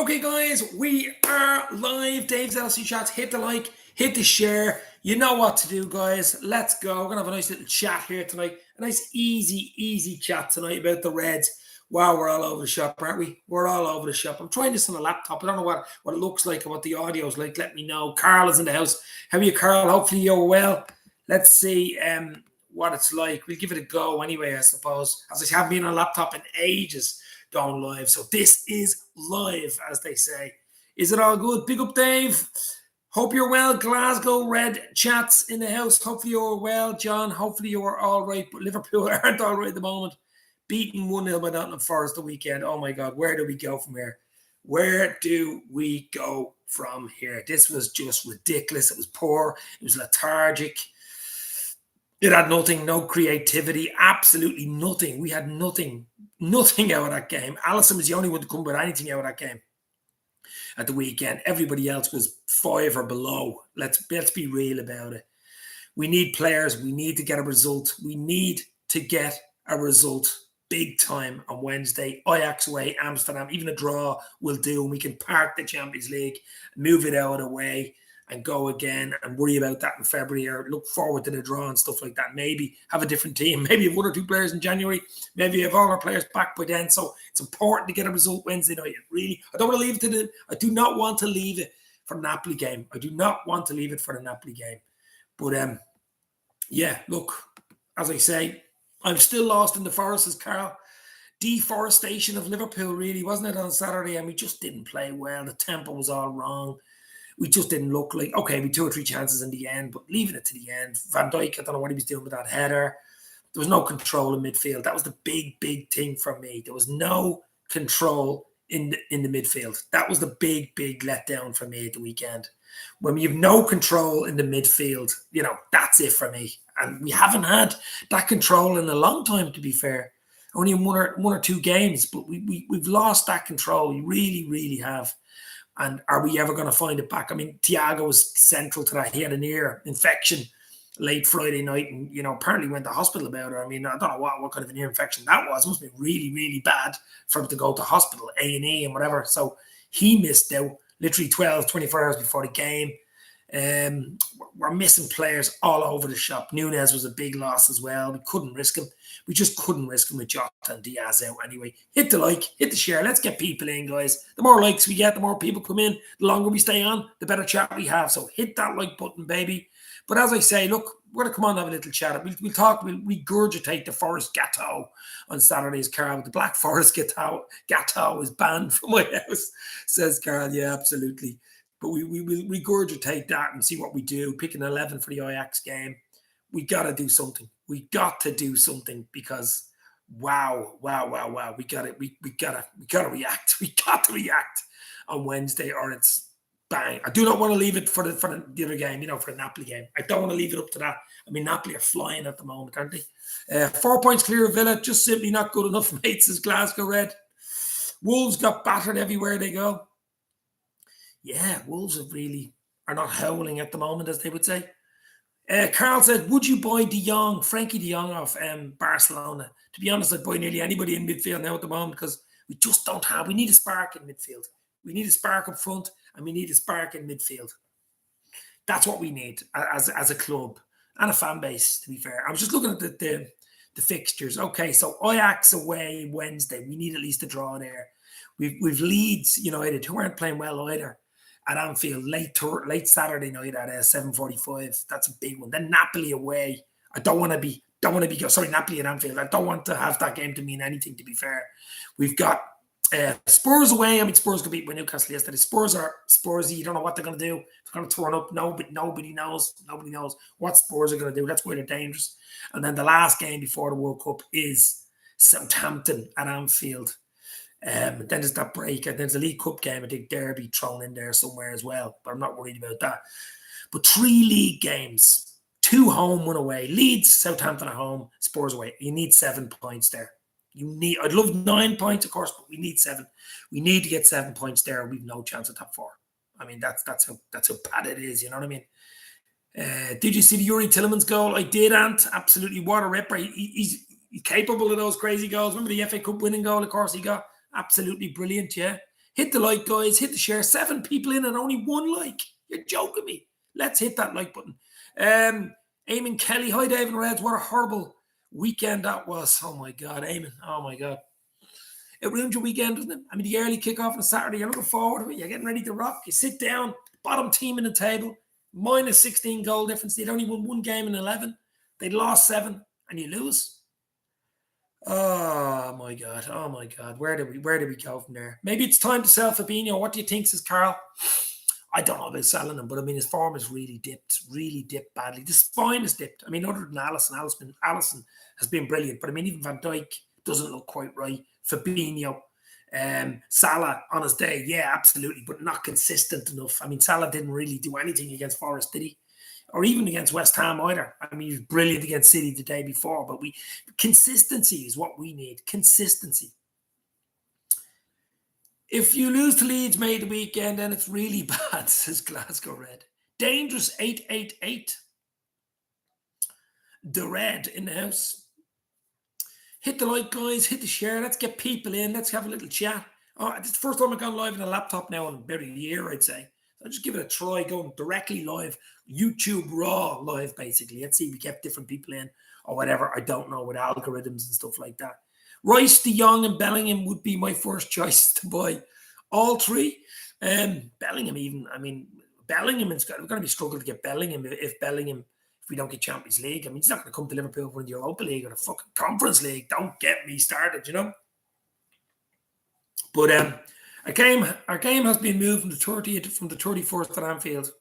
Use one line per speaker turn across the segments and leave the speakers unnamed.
Okay, guys, we are live. Dave's LC Chats. Hit the like, hit the share. You know what to do, guys. Let's go. We're going to have a nice little chat here tonight. A nice, easy chat tonight about the Reds. Wow, we're all over the shop, aren't we? We're all over the shop. I'm trying this on a laptop. I don't know what it looks like or what the audio is like. Let me know. Carl is in the house. How are you, Carl? Hopefully you're well. Let's see what it's like. We'll give it a go anyway, I suppose. As I haven't been on a laptop in ages going live. So this is live, as they say. Is it all good? Big up, Dave. Hope you're well. Glasgow Red Chats in the house. Hopefully you're well, John. Hopefully you're all right. But Liverpool aren't all right at the moment. Beaten 1-0 by Nottingham Forest the weekend. Oh my God, where do we go from here? Where do we go from here? This was just ridiculous. It was poor. It was lethargic. It had nothing, no creativity, absolutely nothing. We had nothing out of that game. Alisson was the only one to come with anything out of that game at the weekend. Everybody else was 5 or below. Let's be real about it. We need players. We need to get a result. We need to get a result big time on Wednesday. Ajax away, Amsterdam, even a draw will do. And we can park the Champions League, move it out of the way, and go again and worry about that in February or look forward to the draw and stuff like that. Maybe have a different team. Maybe have 1 or 2 players in January. Maybe have all our players back by then. So it's important to get a result Wednesday night. Really, I don't want to leave it I do not want to leave it for the Napoli game. I do not want to leave it for the Napoli game. But yeah, look, as I say, I'm still lost in the forest, as Carl. Deforestation of Liverpool, really, wasn't it, on Saturday? And we just didn't play well. The tempo was all wrong. We just didn't look like, okay, we 2 or 3 chances in the end, but leaving it to the end. Van Dijk, I don't know what he was doing with that header. There was no control in midfield. That was the big thing for me. There was no control in the midfield. That was the big letdown for me at the weekend. When you have no control in the midfield, that's it for me. And we haven't had that control in a long time, to be fair. Only in one or 2 games, but we've lost that control. We really have. And are we ever going to find it back? I mean, Thiago was central to that. He had an ear infection late Friday night and, apparently went to hospital about it. I mean, I don't know what kind of an ear infection that was. It must have been really bad for him to go to hospital, A&E and whatever. So he missed out literally 24 hours before the game. We're missing players all over the shop. Nunez was a big loss as well. We couldn't risk him. We just couldn't risk him with Jota and Diaz out anyway. Hit the like, hit the share. Let's get people in, guys. The more likes we get, the more people come in, the longer we stay on, the better chat we have. So hit that like button, baby. But as I say, look, we're going to come on and have a little chat. We'll talk, we'll regurgitate the Forest Gâteau on Saturday's, Carl. The Black Forest Gâteau is banned from my house, says Carl. Yeah, absolutely. But we will regurgitate that and see what we do. Pick an 11 for the Ajax game. We got to do something. We got to do something because wow. We got to react. We got to react on Wednesday or it's bang. I do not want to leave it for the other game, for the Napoli game. I don't want to leave it up to that. I mean, Napoli are flying at the moment, aren't they? 4 points clear of Villa, just simply not good enough, mates, as Glasgow Red. Wolves got battered everywhere they go. Yeah, Wolves are not howling at the moment, as they would say. Carl said, would you buy Frankie de Jong off Barcelona? To be honest, I'd buy nearly anybody in midfield now at the moment because we just don't have. We need a spark in midfield. We need a spark up front and we need a spark in midfield. That's what we need as a club and a fan base, to be fair. I was just looking at the fixtures. Okay, so Ajax away Wednesday. We need at least a draw there. We've Leeds United, who aren't playing well either, at Anfield late Saturday night at 7:45. That's a big one. Then Napoli away. Napoli at Anfield. I don't want to have that game to mean anything, to be fair. We've got Spurs away. I mean, Spurs could beat Newcastle yesterday. Spurs are Spursy. You don't know what they're going to do. They're going to turn up. Nobody knows. Nobody knows what Spurs are going to do. That's why they're dangerous. And then the last game before the World Cup is Southampton at Anfield. Then there's that break, and there's a League Cup game, I think Derby thrown in there somewhere as well, but I'm not worried about that. But 3 league games, 2 home, 1 away. Leeds, Southampton at home, Spurs away. You need 7 points there. I'd love 9 points, of course, but we need 7. We need to get 7 points there. We've no chance of top 4. I mean, that's how bad it is. You know what I mean? Did you see the Yuri Tillemans goal? I did, Ant. Absolutely, what a ripper. He's capable of those crazy goals. Remember the FA Cup winning goal? Of course, he got. Absolutely brilliant, yeah. Hit the like, guys. Hit the share. 7 people in and only 1 like. You're joking me. Let's hit that like button. Eamon Kelly. Hi, David Reds. What a horrible weekend that was. Oh, my God. Eamon. Oh, my God. It ruined your weekend, doesn't it? I mean, the early kickoff on a Saturday, you're looking forward to it. You're getting ready to rock. You sit down, bottom team in the table, minus 16 goal difference. They'd only won 1 game in 11. They'd lost 7, and you lose. Oh my God! Oh my God! Where do we go from there? Maybe it's time to sell Fabinho. What do you think, says Carl? I don't know about selling him, but I mean his form has really dipped badly. The spine has dipped. I mean, other than Alisson has been brilliant, but I mean even Van Dijk doesn't look quite right. Fabinho, Salah on his day, yeah, absolutely, but not consistent enough. I mean, Salah didn't really do anything against Forest, did he? Or even against West Ham either. I mean, he was brilliant against City the day before, but consistency is what we need. Consistency. If you lose to Leeds, mate, the weekend, then it's really bad, says Glasgow Red. Dangerous 888. The Red in the house. Hit the like, guys. Hit the share. Let's get people in. Let's have a little chat. Oh, it's the first time I've gone live on a laptop now in about a year, I'd say. So I'll just give it a try, going directly live. YouTube Raw live, basically. Let's see if we get different people in or whatever. I don't know, with algorithms and stuff like that. Rice, De Jong, and Bellingham would be my first choice to buy. All 3. Bellingham even. I mean, Bellingham, we're going to be struggling to get Bellingham if we don't get Champions League. I mean, he's not going to come to Liverpool for the Europa League or the fucking Conference League. Don't get me started, you know. But our game has been moved from the 30th from the 31st at Anfield.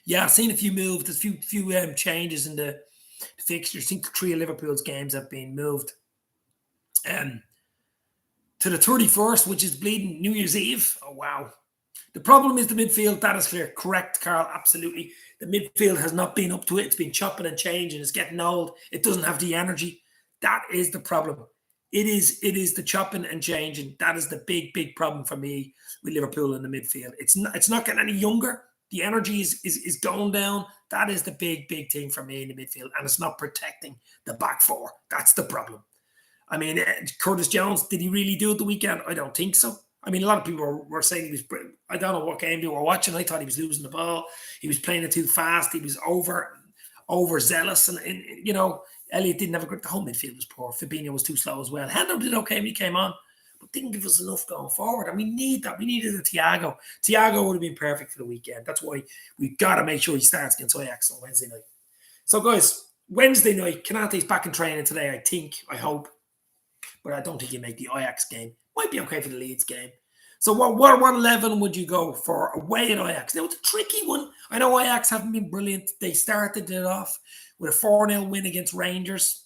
Yeah, I've seen a few moves. There's a few changes in the fixtures. I think 3 of Liverpool's games have been moved to the 31st, which is bleeding New Year's Eve. Oh, wow. The problem is the midfield. That is clear. Correct, Carl. Absolutely. The midfield has not been up to it. It's been chopping and changing. It's getting old. It doesn't have the energy. That is the problem. It is the chopping and changing. That is the big problem for me with Liverpool in the midfield. It's not getting any younger. The energy is going down. That is the big thing for me in the midfield. And it's not protecting the back 4. That's the problem. I mean, Curtis Jones, did he really do it the weekend? I don't think so. I mean, a lot of people were saying he was, I don't know what game they were watching. I thought he was losing the ball. He was playing it too fast. He was overzealous. And you know, Elliott didn't have a grip. The whole midfield was poor. Fabinho was too slow as well. Hendo did okay when he came on, but didn't give us enough going forward. And we need that. We needed a Thiago. Thiago would have been perfect for the weekend. That's why we've got to make sure he starts against Ajax on Wednesday night. So, guys, Wednesday night, Konate's back in training today, I hope. But I don't think he'll make the Ajax game. Might be okay for the Leeds game. So what 11 would you go for away at Ajax? Now, it's a tricky one. I know Ajax haven't been brilliant. They started it off with a 4-0 win against Rangers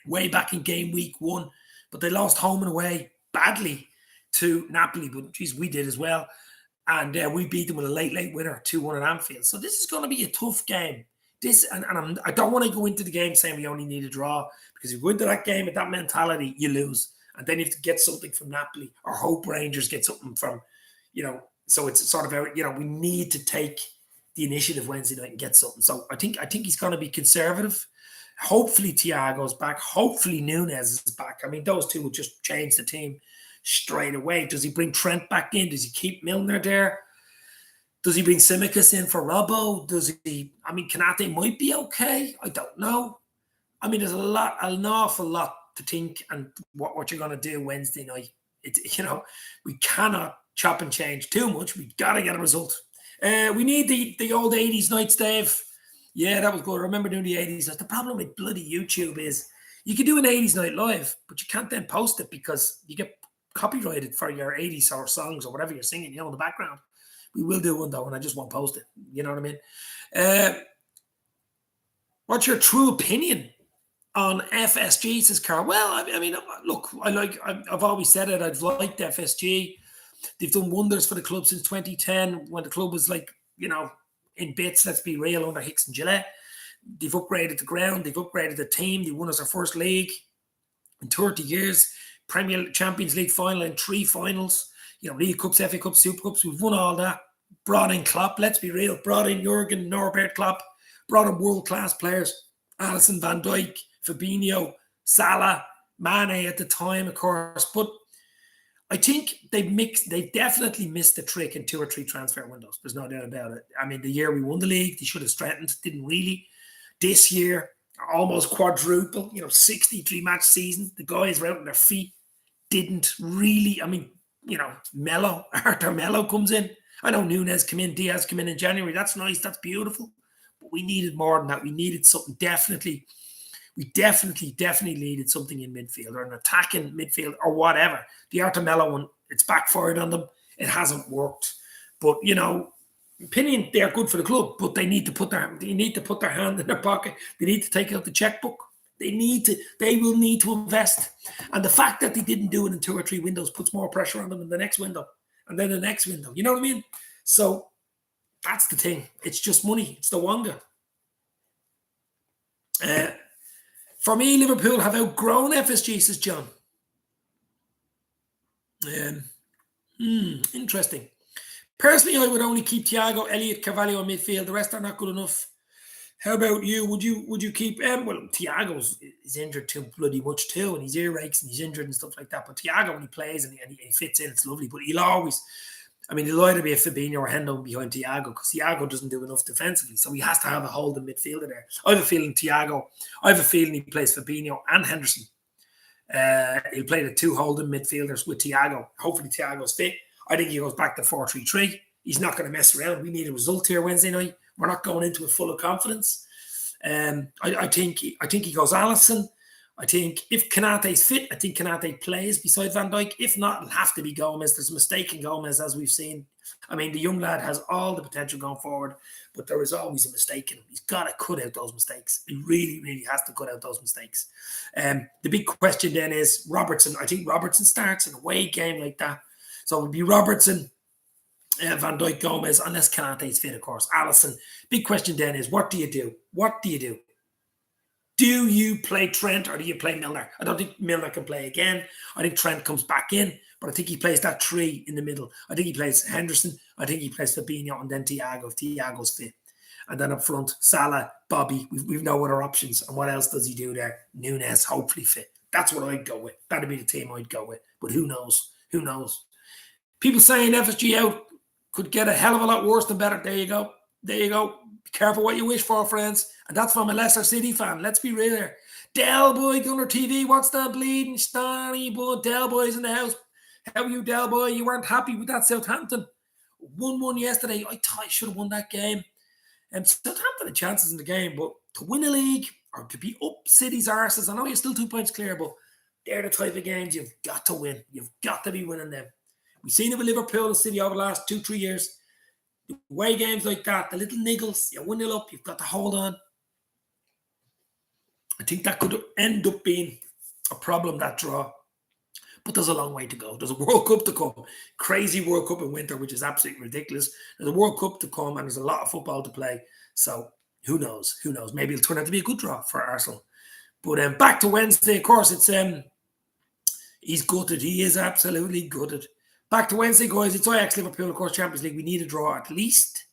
way back in game week 1. But they lost home and away badly to Napoli. But, geez, we did as well. And we beat them with a late winner, 2-1 at Anfield. So this is going to be a tough game. I don't want to go into the game saying we only need a draw, because if you go into that game with that mentality, you lose. And then you have to get something from Napoli or hope Rangers get something from, you know, so it's sort of, you know, we need to take the initiative Wednesday night and get something. So I think he's going to be conservative. Hopefully Thiago's back. Hopefully Nunez is back. I mean, those two will just change the team straight away. Does he bring Trent back in? Does he keep Milner there? Does he bring Tsimikas in for Robbo? Konate might be okay. I don't know. I mean, there's an awful lot to think, and what you're going to do Wednesday night. It's, you know, we cannot chop and change too much. We got to get a result. We need the old 80s nights, Dave. Yeah, that was good. I remember doing the 80s. The problem with bloody YouTube is you can do an 80s night live, but you can't then post it because you get copyrighted for your 80s or songs or whatever you're singing, you know, in the background. We will do one, though, and I just won't post it. You know what I mean? What's your true opinion on FSG, says Carl? Well, I mean, look, I've always said it. I've liked FSG. They've done wonders for the club since 2010, when the club was like, you know, in bits, let's be real, under Hicks and Gillette. They've upgraded the ground. They've upgraded the team. They won us our first league in 30 years. Premier Champions League final in 3 finals. You know, League Cups, FA Cups, Super Cups. We've won all that. Brought in Klopp, let's be real. Brought in Jurgen, Norbert Klopp. Brought in world-class players. Alisson, Van Dijk, Fabinho, Salah, Mane at the time, of course. But I think they definitely missed the trick in 2 or 3 transfer windows. There's no doubt about it. I mean, the year we won the league, they should have strengthened, didn't really. This year, almost quadruple, 63 match season. The guys were out on their feet, didn't really. I mean, Arthur Mello comes in. I know Nunes come in, Diaz come in January. That's nice, that's beautiful. But we needed more than that. We needed something definitely. We definitely needed something in midfield or an attacking midfield or whatever. The Arthur Mello one, it's backfired on them. It hasn't worked. But, opinion, they're good for the club, but they need to put their hand in their pocket. They need to take out the checkbook. They will need to invest. And the fact that they didn't do it in 2 or 3 windows puts more pressure on them in the next window. And then the next window. You know what I mean? So that's the thing. It's just money. It's the Wonga. For me, Liverpool have outgrown FSG, says John. Interesting. Personally, I would only keep Thiago, Elliott, Carvalho in midfield. The rest are not good enough. How about you? Would you keep well, Thiago is injured too bloody much too, and he's earaches and he's injured and stuff like that. But Thiago, when he plays and he fits in, it's lovely. But he'll either be a Fabinho or Hendo behind Thiago, because Thiago doesn't do enough defensively. So he has to have a holding midfielder there. I have a feeling he plays Fabinho and Henderson. He'll play the 2 holding midfielders with Thiago. Hopefully Thiago's fit. I think he goes back to 4-3-3. He's not going to mess around. We need a result here Wednesday night. We're not going into it full of confidence. I think he goes Alisson. I think if Konate's fit, I think Konate plays beside Van Dijk. If not, it'll have to be Gomez. There's a mistake in Gomez, as we've seen. I mean, the young lad has all the potential going forward, but there is always a mistake in him. He's got to cut out those mistakes. He really, really has to cut out those mistakes. The big question then is Robertson. I think Robertson starts in a away game like that. So it would be Robertson, Van Dijk, Gomez, unless Konate's fit, of course. Alisson. Big question then is, what do you do? What do you do? Do you play Trent or do you play Milner? I don't think Milner can play again. I think Trent comes back in, but I think he plays that 3 in the middle. I think he plays Henderson. I think he plays Fabinho and then Thiago if Thiago's fit. And then up front, Salah, Bobby. We've no other options. And what else does he do there? Nunes, hopefully fit. That's what I'd go with. That'd be the team I'd go with. But who knows? Who knows? People saying FSG out could get a hell of a lot worse than better. There you go. There you go. Be careful what you wish for, friends. And that's from a Leicester City fan. Let's be real here. Del Boy, Gunner TV, what's that bleeding? Stony boy, Del Boy's in the house. How are you, Del Boy? You weren't happy with that Southampton. 1-1 yesterday. I thought I should have won that game. Southampton had chances in the game, but to win a league or to be up City's arses, I know you're still 2 points clear, but they're the type of games you've got to win. You've got to be winning them. We've seen it with Liverpool and City over the last 2-3 years. The away games like that, the little niggles, you're 1-0 up, you've got to hold on. I think that could end up being a problem, that draw. But there's a long way to go. There's a World Cup to come. Crazy World Cup in winter, which is absolutely ridiculous. There's a World Cup to come and there's a lot of football to play. So who knows? Who knows? Maybe it'll turn out to be a good draw for Arsenal. But back to Wednesday, of course, it's he's gutted. He is absolutely gutted. Back to Wednesday, guys. It's Ajax Liverpool, of course, Champions League. We need a draw at least.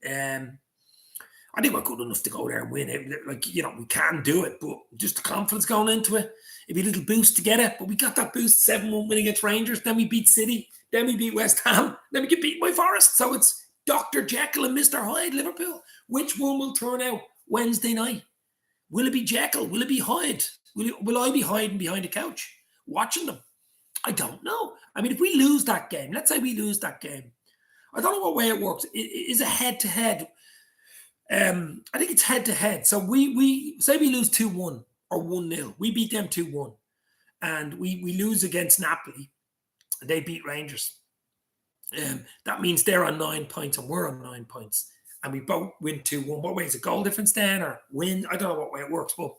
I think we're good enough to go there and win it. We can do it, but just the confidence going into it. It'd be a little boost to get it. But we got that boost 7-1 win against Rangers. Then we beat City. Then we beat West Ham. Then we get beaten by Forest. So it's Dr. Jekyll and Mr. Hyde, Liverpool. Which one will turn out Wednesday night? Will it be Jekyll? Will it be Hyde? Will I be hiding behind a couch watching them? I don't know. I mean, if we lose that game, let's say we lose that game, I don't know what way it works. Is it head-to-head? I think it's head-to-head. So we say we lose 2-1 or 1-0. We beat them 2-1. And we lose against Napoli. And they beat Rangers. That means they're on 9 points and we're on 9 points. And we both win 2-1. What way is it? Goal difference then or win? I don't know what way it works. But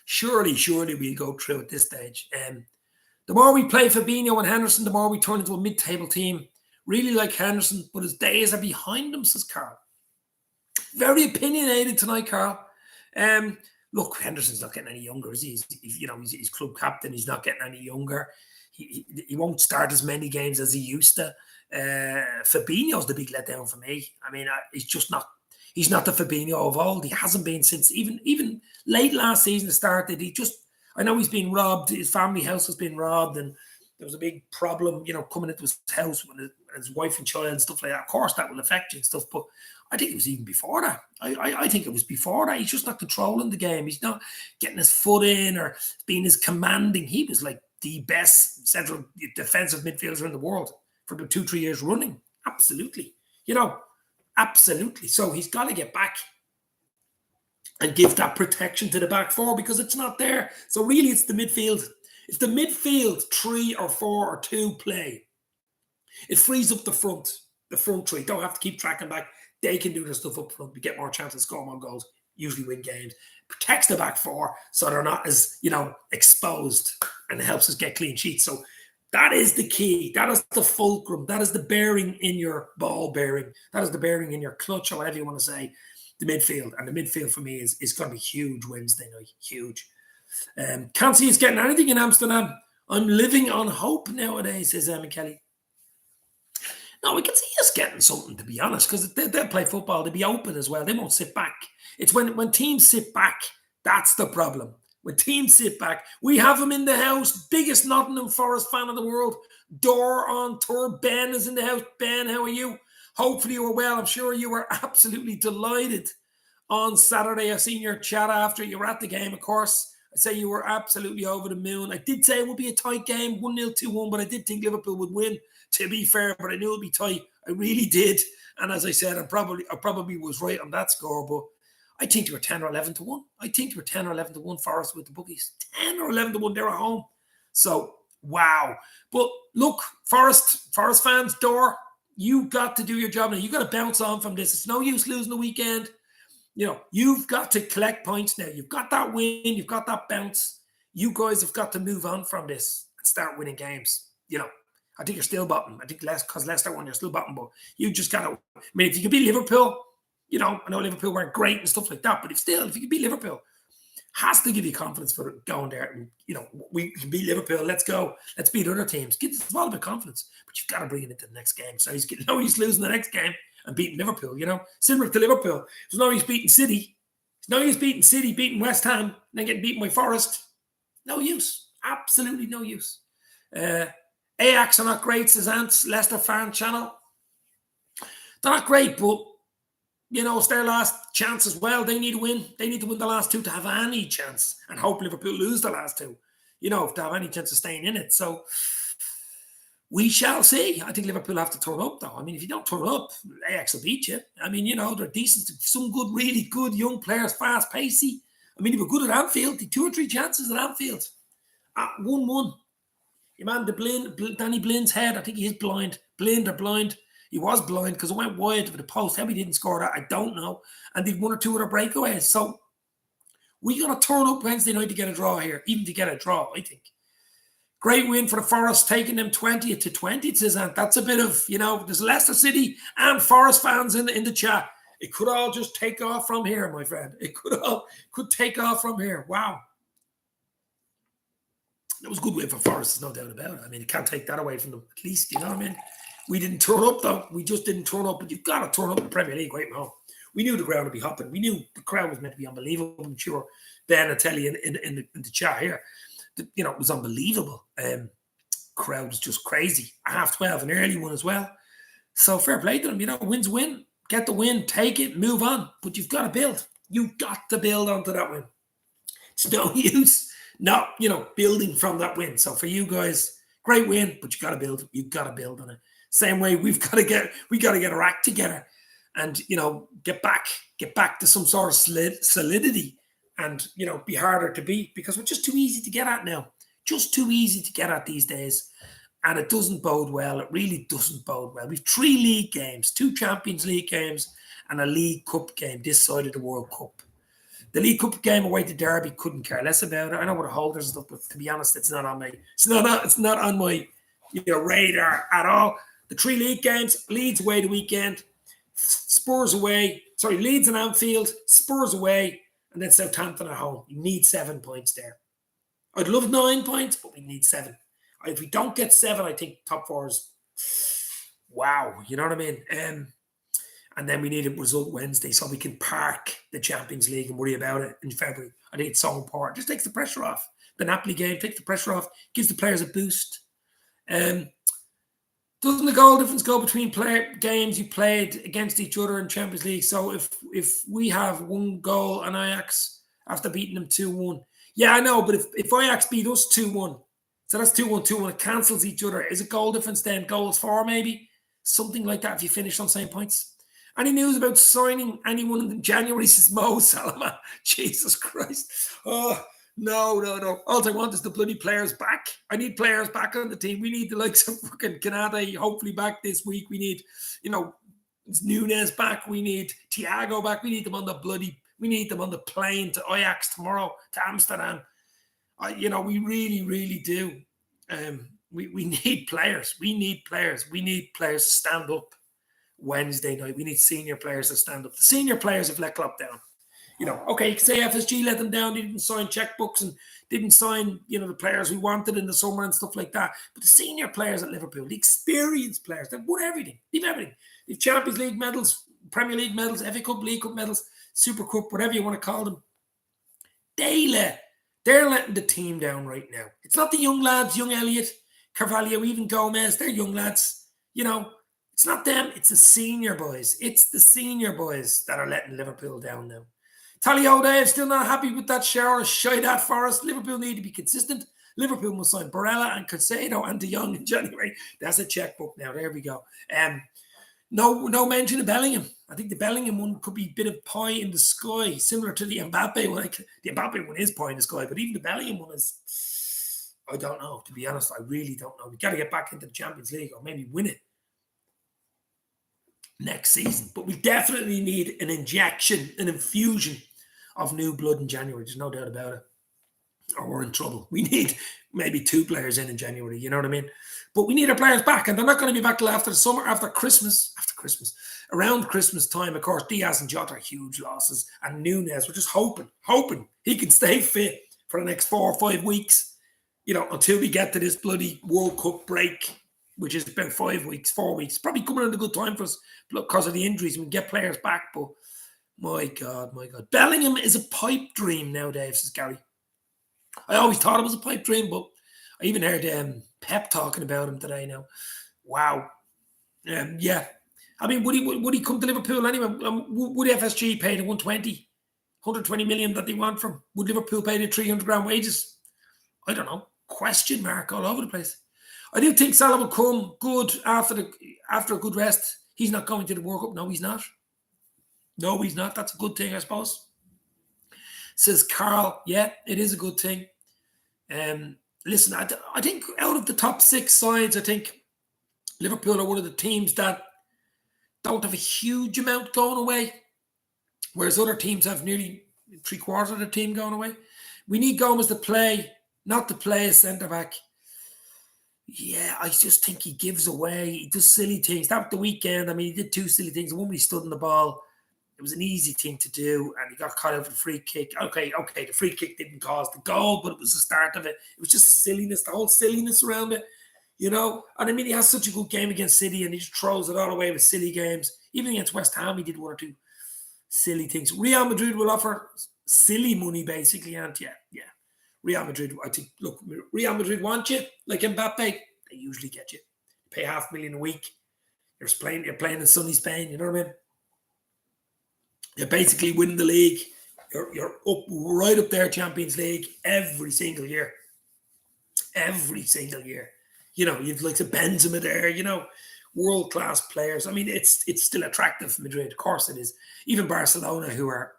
surely we'll go through at this stage. The more we play Fabinho and Henderson, the more we turn into a mid-table team. Really like Henderson, but his days are behind him, says Carl. Very opinionated tonight, Carl. Look, Henderson's not getting any younger, is he? He's club captain. He's not getting any younger. He won't start as many games as he used to. Fabinho's the big letdown for me. I mean, he's not the Fabinho of old. He hasn't been since even late last season started. I know he's been robbed. His family house has been robbed, and there was a big problem, coming into his house when his wife and child and stuff like that. Of course, that will affect you and stuff, but I think it was even before that. I think it was before that. He's just not controlling the game. He's not getting his foot in or being as commanding. He was like the best central defensive midfielder in the world for the 2-3 years running. Absolutely. Absolutely. So he's got to get back and give that protection to the back four because it's not there. So really, it's the midfield. If the midfield 3 or 4 or 2 play, it frees up the front three. Don't have to keep tracking back. They can do their stuff up front. We get more chances to score more goals, usually win games. Protects the back four so they're not as, exposed, and it helps us get clean sheets. So that is the key. That is the fulcrum. That is the bearing in your ball bearing. That is the bearing in your clutch or whatever you want to say. The midfield. And the midfield for me is going to be huge Wednesday night. Huge. Can't see us getting anything in Amsterdam. I'm living on hope nowadays, says Emma Kelly. No, we can see us getting something, to be honest, because they'll play football. They'll be open as well. They won't sit back. It's when teams sit back, that's the problem. When teams sit back, we have them in the house. Biggest Nottingham Forest fan in the world. Door on tour. Ben is in the house. Ben, how are you? Hopefully you were well. I'm sure you were absolutely delighted on Saturday. I've seen your chat after you were at the game, of course. I'd say you were absolutely over the moon. I did say it would be a tight game, 1-0, 2-1, but I did think Liverpool would win, to be fair, but I knew it would be tight. I really did. And as I said, I probably was right on that score, but I think they were 10 or 11 to 1. I think they were 10 or 11 to 1 Forest with the bookies. 10 or 11 to 1, they're at home. So, wow. But look, Forest fans, Door, you got to do your job now. You got to bounce on from this. It's no use losing the weekend. You've got to collect points now. You've got that win. You've got that bounce. You guys have got to move on from this and start winning games. I think you're still bottom. I think because Leicester won, you're still bottom. But you just got to, if you could beat Liverpool, I know Liverpool weren't great and stuff like that, but if you could beat Liverpool, has to give you confidence for going there. And, we can beat Liverpool. Let's go. Let's beat other teams. It's all about confidence. But you've got to bring it into the next game. So he's losing the next game and beating Liverpool, Similar to Liverpool. There's no use beating City. There's no use beating City, beating West Ham, and then getting beaten by Forest. No use. Absolutely no use. Ajax are not great, says Ants, Leicester fan channel. They're not great, but it's their last chance as well. They need to win. They need to win the last 2 to have any chance, and hope Liverpool lose the last 2, if they have any chance of staying in it. So we shall see. I think Liverpool have to turn up, though. If you don't turn up, Ajax will beat you. They're decent. Some good, really good young players, fast, pacey. They were good at Anfield. They 2 or 3 chances at Anfield. At 1-1. Your man, Danny Blin's head, I think he is blind. Blind or blind. He was blind because it went wide of the post. How he didn't score that, I don't know. And they've 1 or 2 other breakaways. So we got to turn up Wednesday night to get a draw here, even to get a draw, I think. Great win for the Forest, taking them 20 to 20, it says, and that's a bit of, there's Leicester City and Forest fans in the chat. It could all just take off from here, my friend. It could take off from here. Wow. It was a good win for Forest, there's no doubt about it. You can't take that away from them, at least, you know what I mean? We didn't turn up, though. We just didn't turn up, but you've got to turn up in the Premier League right now. We knew the ground would be hopping. We knew the crowd was meant to be unbelievable. I'm sure Ben will tell you in the chat here. It was unbelievable. Crowd was just crazy. 12:30, an early one as well. So fair play to them. Win's a win. Get the win, take it, move on. But you've got to build. You've got to build onto that win. It's no use not, building from that win. So for you guys, great win, but you got to build. You've got to build on it. Same way we got to get our act together and, get back to some sort of solidity and, be harder to beat because we're just too easy to get at now. Just too easy to get at these days. And it doesn't bode well. It really doesn't bode well. We've 3 league games, 2 Champions League games and a League Cup game this side of the World Cup. The League Cup game away to Derby, couldn't care less about it. I know what the holders and stuff, but to be honest, it's not on my radar at all. The 3 league games, Leeds away the weekend, Spurs away, Leeds and Anfield, Spurs away, and then Southampton at home. You need 7 points there. I'd love 9 points, but we need 7. If we don't get 7, I think top 4 is wow. You know what I mean? And then we need a result Wednesday so we can park the Champions League and worry about it in February. I think it's so important. Just takes the pressure off. The Napoli game takes the pressure off, gives the players a boost. Doesn't the goal difference go between games you played against each other in Champions League? So if we have one goal and Ajax after beating them 2-1, yeah, I know, but if Ajax beat us 2-1, so that's 2-1, 2-1, it cancels each other. Is it goal difference then? Goals for maybe? Something like that if you finish on the same points. Any news about signing anyone in January, says Mo Salama? Jesus Christ. Oh, no. All I want is the bloody players back. I need players back on the team. We need the likes of fucking Canada hopefully back this week. We need, Nunes back. We need Thiago back. We need them on the plane to Ajax tomorrow, to Amsterdam. We really, really do. We need players. We need players. We need players to stand up Wednesday night. We need senior players to stand up. The senior players have let Klopp down. Okay, you can say FSG let them down. They didn't sign checkbooks and didn't sign, the players we wanted in the summer and stuff like that. But the senior players at Liverpool, the experienced players, they've won everything. They've everything. They've Champions League medals, Premier League medals, FA Cup, League Cup medals, Super Cup, whatever you want to call them. They're letting the team down right now. It's not the young lads, young Elliott, Carvalho, even Gomez. They're young lads. It's not them. It's the senior boys. It's the senior boys that are letting Liverpool down now. Tally-ho, Dave, still not happy with that shower. Shy that Forest. Liverpool need to be consistent. Liverpool must sign Barella and Caicedo and De Jong in January. That's a checkbook now. There we go. No mention of Bellingham. I think the Bellingham one could be a bit of pie in the sky, similar to the Mbappe one. The Mbappe one is pie in the sky, but even the Bellingham one is, I don't know. To be honest, I really don't know. We got to get back into the Champions League or maybe win it next season. But we definitely need an infusion of new blood in January. There's no doubt about it. Or we're in trouble. We need maybe 2 players in January, you know what I mean? But we need our players back, and they're not going to be back till after the summer, after Christmas. Around Christmas time, of course, Diaz and Jota are huge losses, and Nunes, we're just hoping he can stay fit for the next 4 or 5 weeks, until we get to this bloody World Cup break, which is about 5 weeks, 4 weeks. Probably coming at a good time for us because of the injuries. We can get players back, but my God. Bellingham is a pipe dream now, Dave, says Gary. I always thought it was a pipe dream, but I even heard Pep talking about him today now. Wow. Yeah. I mean, would he come to Liverpool anyway? Would FSG pay the 120 million that they want from? Would Liverpool pay the 300 grand wages? I don't know. Question mark all over the place. I do think Salah will come good after a good rest. He's not going to the World Cup. No, he's not. That's a good thing, I suppose. Says Carl, yeah, it is a good thing. Listen, I think out of the top 6 sides, I think Liverpool are one of the teams that don't have a huge amount going away, whereas other teams have nearly 3/4 of the team going away. We need Gomez to play, not to play as centre-back. Yeah, I just think he gives away. He does silly things. That was the weekend. I mean, he did 2 silly things. The one where he stood on the ball, it was an easy thing to do, and he got caught out for the free kick. Okay, the free kick didn't cause the goal, but it was the start of it. It was just the silliness, the whole silliness around it, And I mean, he has such a good game against City, and he just throws it all away with silly games. Even against West Ham, he did 1 or 2 silly things. Real Madrid will offer silly money, basically, and yeah. Real Madrid, I think, look, Real Madrid want you, like Mbappe, they usually get you. Pay $500,000 a week. You're playing in sunny Spain, you know what I mean? You're basically winning the league. You're up right up there, Champions League, every single year. Every single year. You've like the Benzema there, world-class players. I mean, it's still attractive for Madrid. Of course it is. Even Barcelona, who are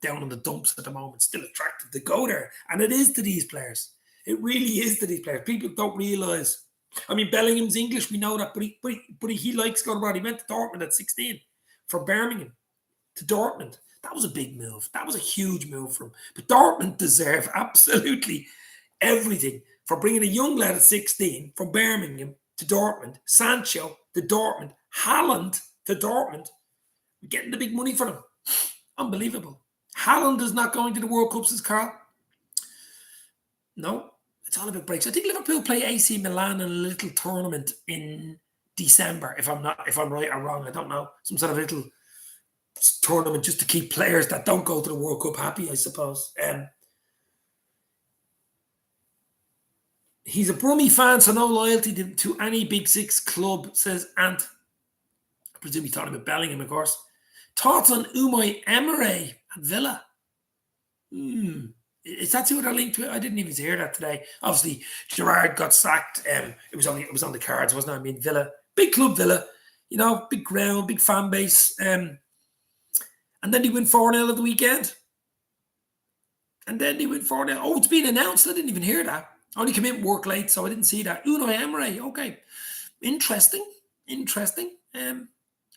down in the dumps at the moment, still attractive to go there. And it is to these players. It really is to these players. People don't realise. I mean, Bellingham's English, we know that, but he likes going abroad. He went to Dortmund at 16 from Birmingham to Dortmund. That was a big move. That was a huge move for him. But Dortmund deserve absolutely everything for bringing a young lad at 16 from Birmingham to Dortmund, Sancho to Dortmund, Haaland to Dortmund. We're getting the big money for him. Unbelievable. Haaland is not going to the World Cup, says Carl. No, it's all about breaks. I think Liverpool play AC Milan in a little tournament in December, if I'm right or wrong. I don't know. Some sort of little tournament just to keep players that don't go to the World Cup happy, I suppose. He's a Brummie fan, so no loyalty to any Big Six club, says Ant. I presume he's talking about Bellingham, of course. Thoughts on Umai Emery at Villa? Is that who they're linked to? I didn't even hear that today. Obviously, Gerrard got sacked. It was on the cards, wasn't it? I mean, Villa, big club, Villa. You know, big ground, big fan base. And then they win 4-0 at the weekend. And then they win 4-0. Oh, it's been announced. I didn't even hear that. I only came in work late, so I didn't see that. Unai Emery. Okay, interesting.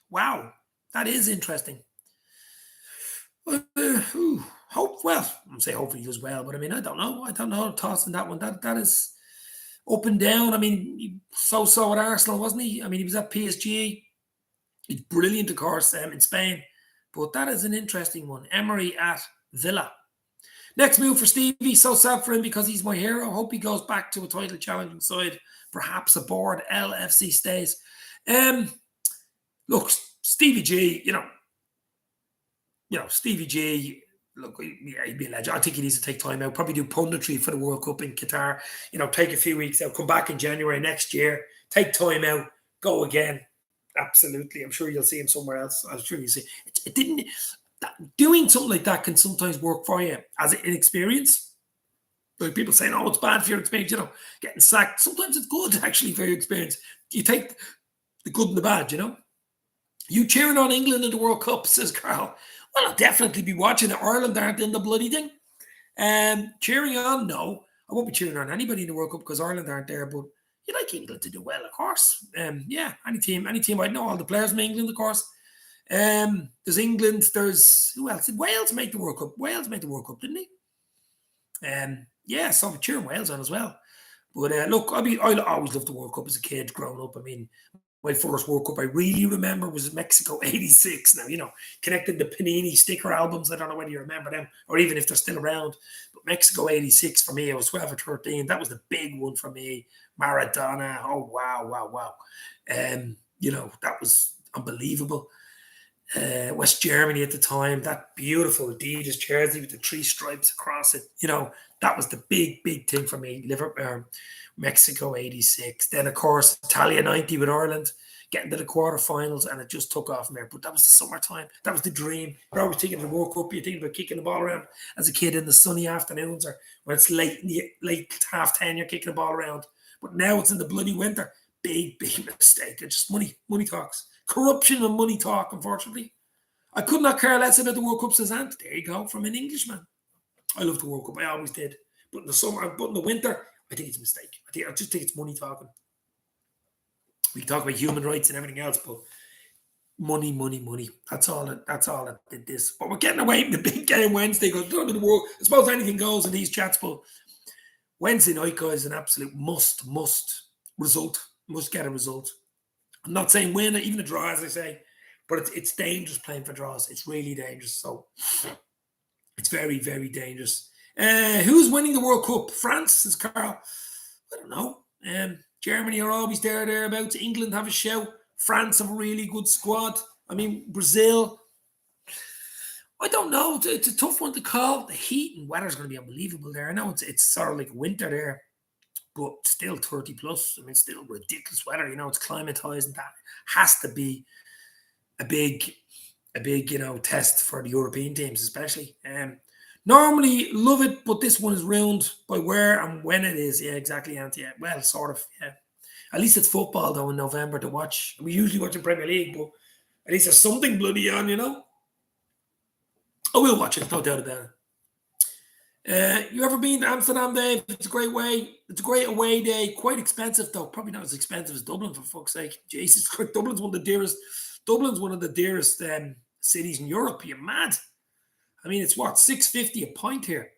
Wow, that is interesting. I'm say hopefully he does well, but I mean, I don't know. Thoughts on that one. That is up and down. I mean, so at Arsenal, wasn't he? I mean, he was at PSG. He's brilliant, of course, in Spain. But that is an interesting one. Emery at Villa. Next move for Stevie. So sad for him because he's my hero. Hope he goes back to a title challenging side. Perhaps aboard LFC stays. Look, Stevie G, Stevie G, look, yeah, he'd be a legend. I think he needs to take time out, probably do punditry for the World Cup in Qatar, take a few weeks out, come back in January next year, take time out, go again. Absolutely. I'm sure you'll see him somewhere else. I'm sure you'll see. It didn't, doing something like that can sometimes work for you as an inexperience. Like people saying, oh, it's bad for your experience, getting sacked. Sometimes it's good, actually, for your experience. You take the good and the bad, You cheering on England in the World Cup, says Carl. Well, I'll definitely be watching it. Ireland aren't in the bloody thing. Cheering on, no. I won't be cheering on anybody in the World Cup because Ireland aren't there, but you like England to do well, of course. Yeah, any team. I know all the players from England, of course. There's England, there's who else? Did Wales make the World Cup? Wales made the World Cup, didn't he? Yeah, so I'm cheering Wales on as well. But look, I always loved the World Cup as a kid growing up. I mean, my first World Cup I really remember was Mexico '86. Now, connected the Panini sticker albums. I don't know whether you remember them or even if they're still around. But Mexico '86 for me, I was 12 or 13. That was the big one for me. Maradona. Oh, wow. That was unbelievable. West Germany at the time, that beautiful Adidas jersey with the 3 stripes across it. That was the big thing for me. Mexico '86. Then, of course, Italia '90 with Ireland, getting to the quarterfinals, and it just took off from there. But that was the summertime. That was the dream. You're always thinking of the World Cup. You're thinking about kicking the ball around as a kid in the sunny afternoons, or when it's late 10:30, you're kicking the ball around. But now it's in the bloody winter. Big mistake. It's just money talks. Corruption and money talk, unfortunately. I could not care less about the World Cup, says Ant. There you go, from an Englishman. I love the World Cup. I always did. But in the summer, but in the winter, I think it's a mistake. I just think it's money talking. We can talk about human rights and everything else, but money. That's all it did this. But we're getting away from the big game Wednesday because the world, I suppose anything goes in these chats, but Wednesday night, guys, an absolute must result. Must get a result. I'm not saying win, even a draw, as I say, but it's dangerous playing for draws. It's really dangerous. So it's very, very dangerous. Who's winning the World Cup? France, says Carl. I don't know. Germany are always thereabouts. England have a show. France have a really good squad. I mean, Brazil. I don't know. It's a tough one to call. The heat and weather is going to be unbelievable there. I know it's sort of like winter there, but still 30 plus. I mean, still ridiculous weather. It's climatized, and that has to be a big test for the European teams, especially. Normally love it, but this one is ruined by where and when it is. Yeah, exactly, Ant. Yeah, well, sort of. Yeah. At least it's football though in November to watch. We usually watch in Premier League, but at least there's something bloody on, I will watch it, no doubt about it. You ever been to Amsterdam, Dave? It's a great way. It's a great away day. Quite expensive though. Probably not as expensive as Dublin, for fuck's sake. Jesus Christ, Dublin's one of the dearest cities in Europe. You're mad. I mean, it's what, $6.50 a pint here.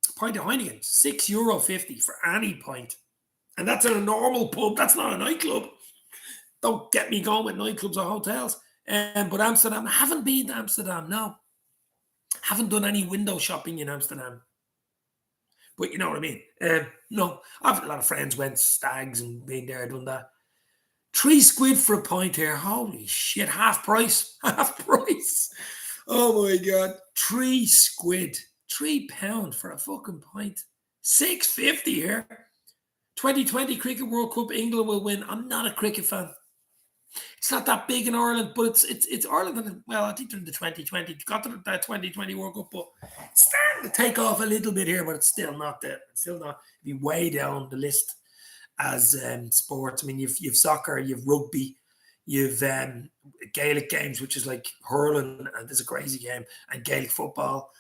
A pint of Heineken, €6.50 for any pint. And that's in a normal pub. That's not a nightclub. Don't get me going with nightclubs or hotels. But Amsterdam, I haven't been to Amsterdam, no. Haven't done any window shopping in Amsterdam. But you know what I mean? No, I've a lot of friends went stags and been there, done that. £3 for a pint here. Holy shit, half price. Oh my God. £3. £3 for a fucking pint. $6.50 here. 2020 Cricket World Cup, England will win. I'm not a cricket fan. It's not that big in Ireland, but it's Ireland. Well, I think they're in the 2020. Got to that 2020 World Cup, but it's starting to take off a little bit here, but it's still not there. It's still not be way down the list as sports. I mean, you've soccer, you've rugby, you've Gaelic games, which is like hurling, and there's a crazy game, and Gaelic football.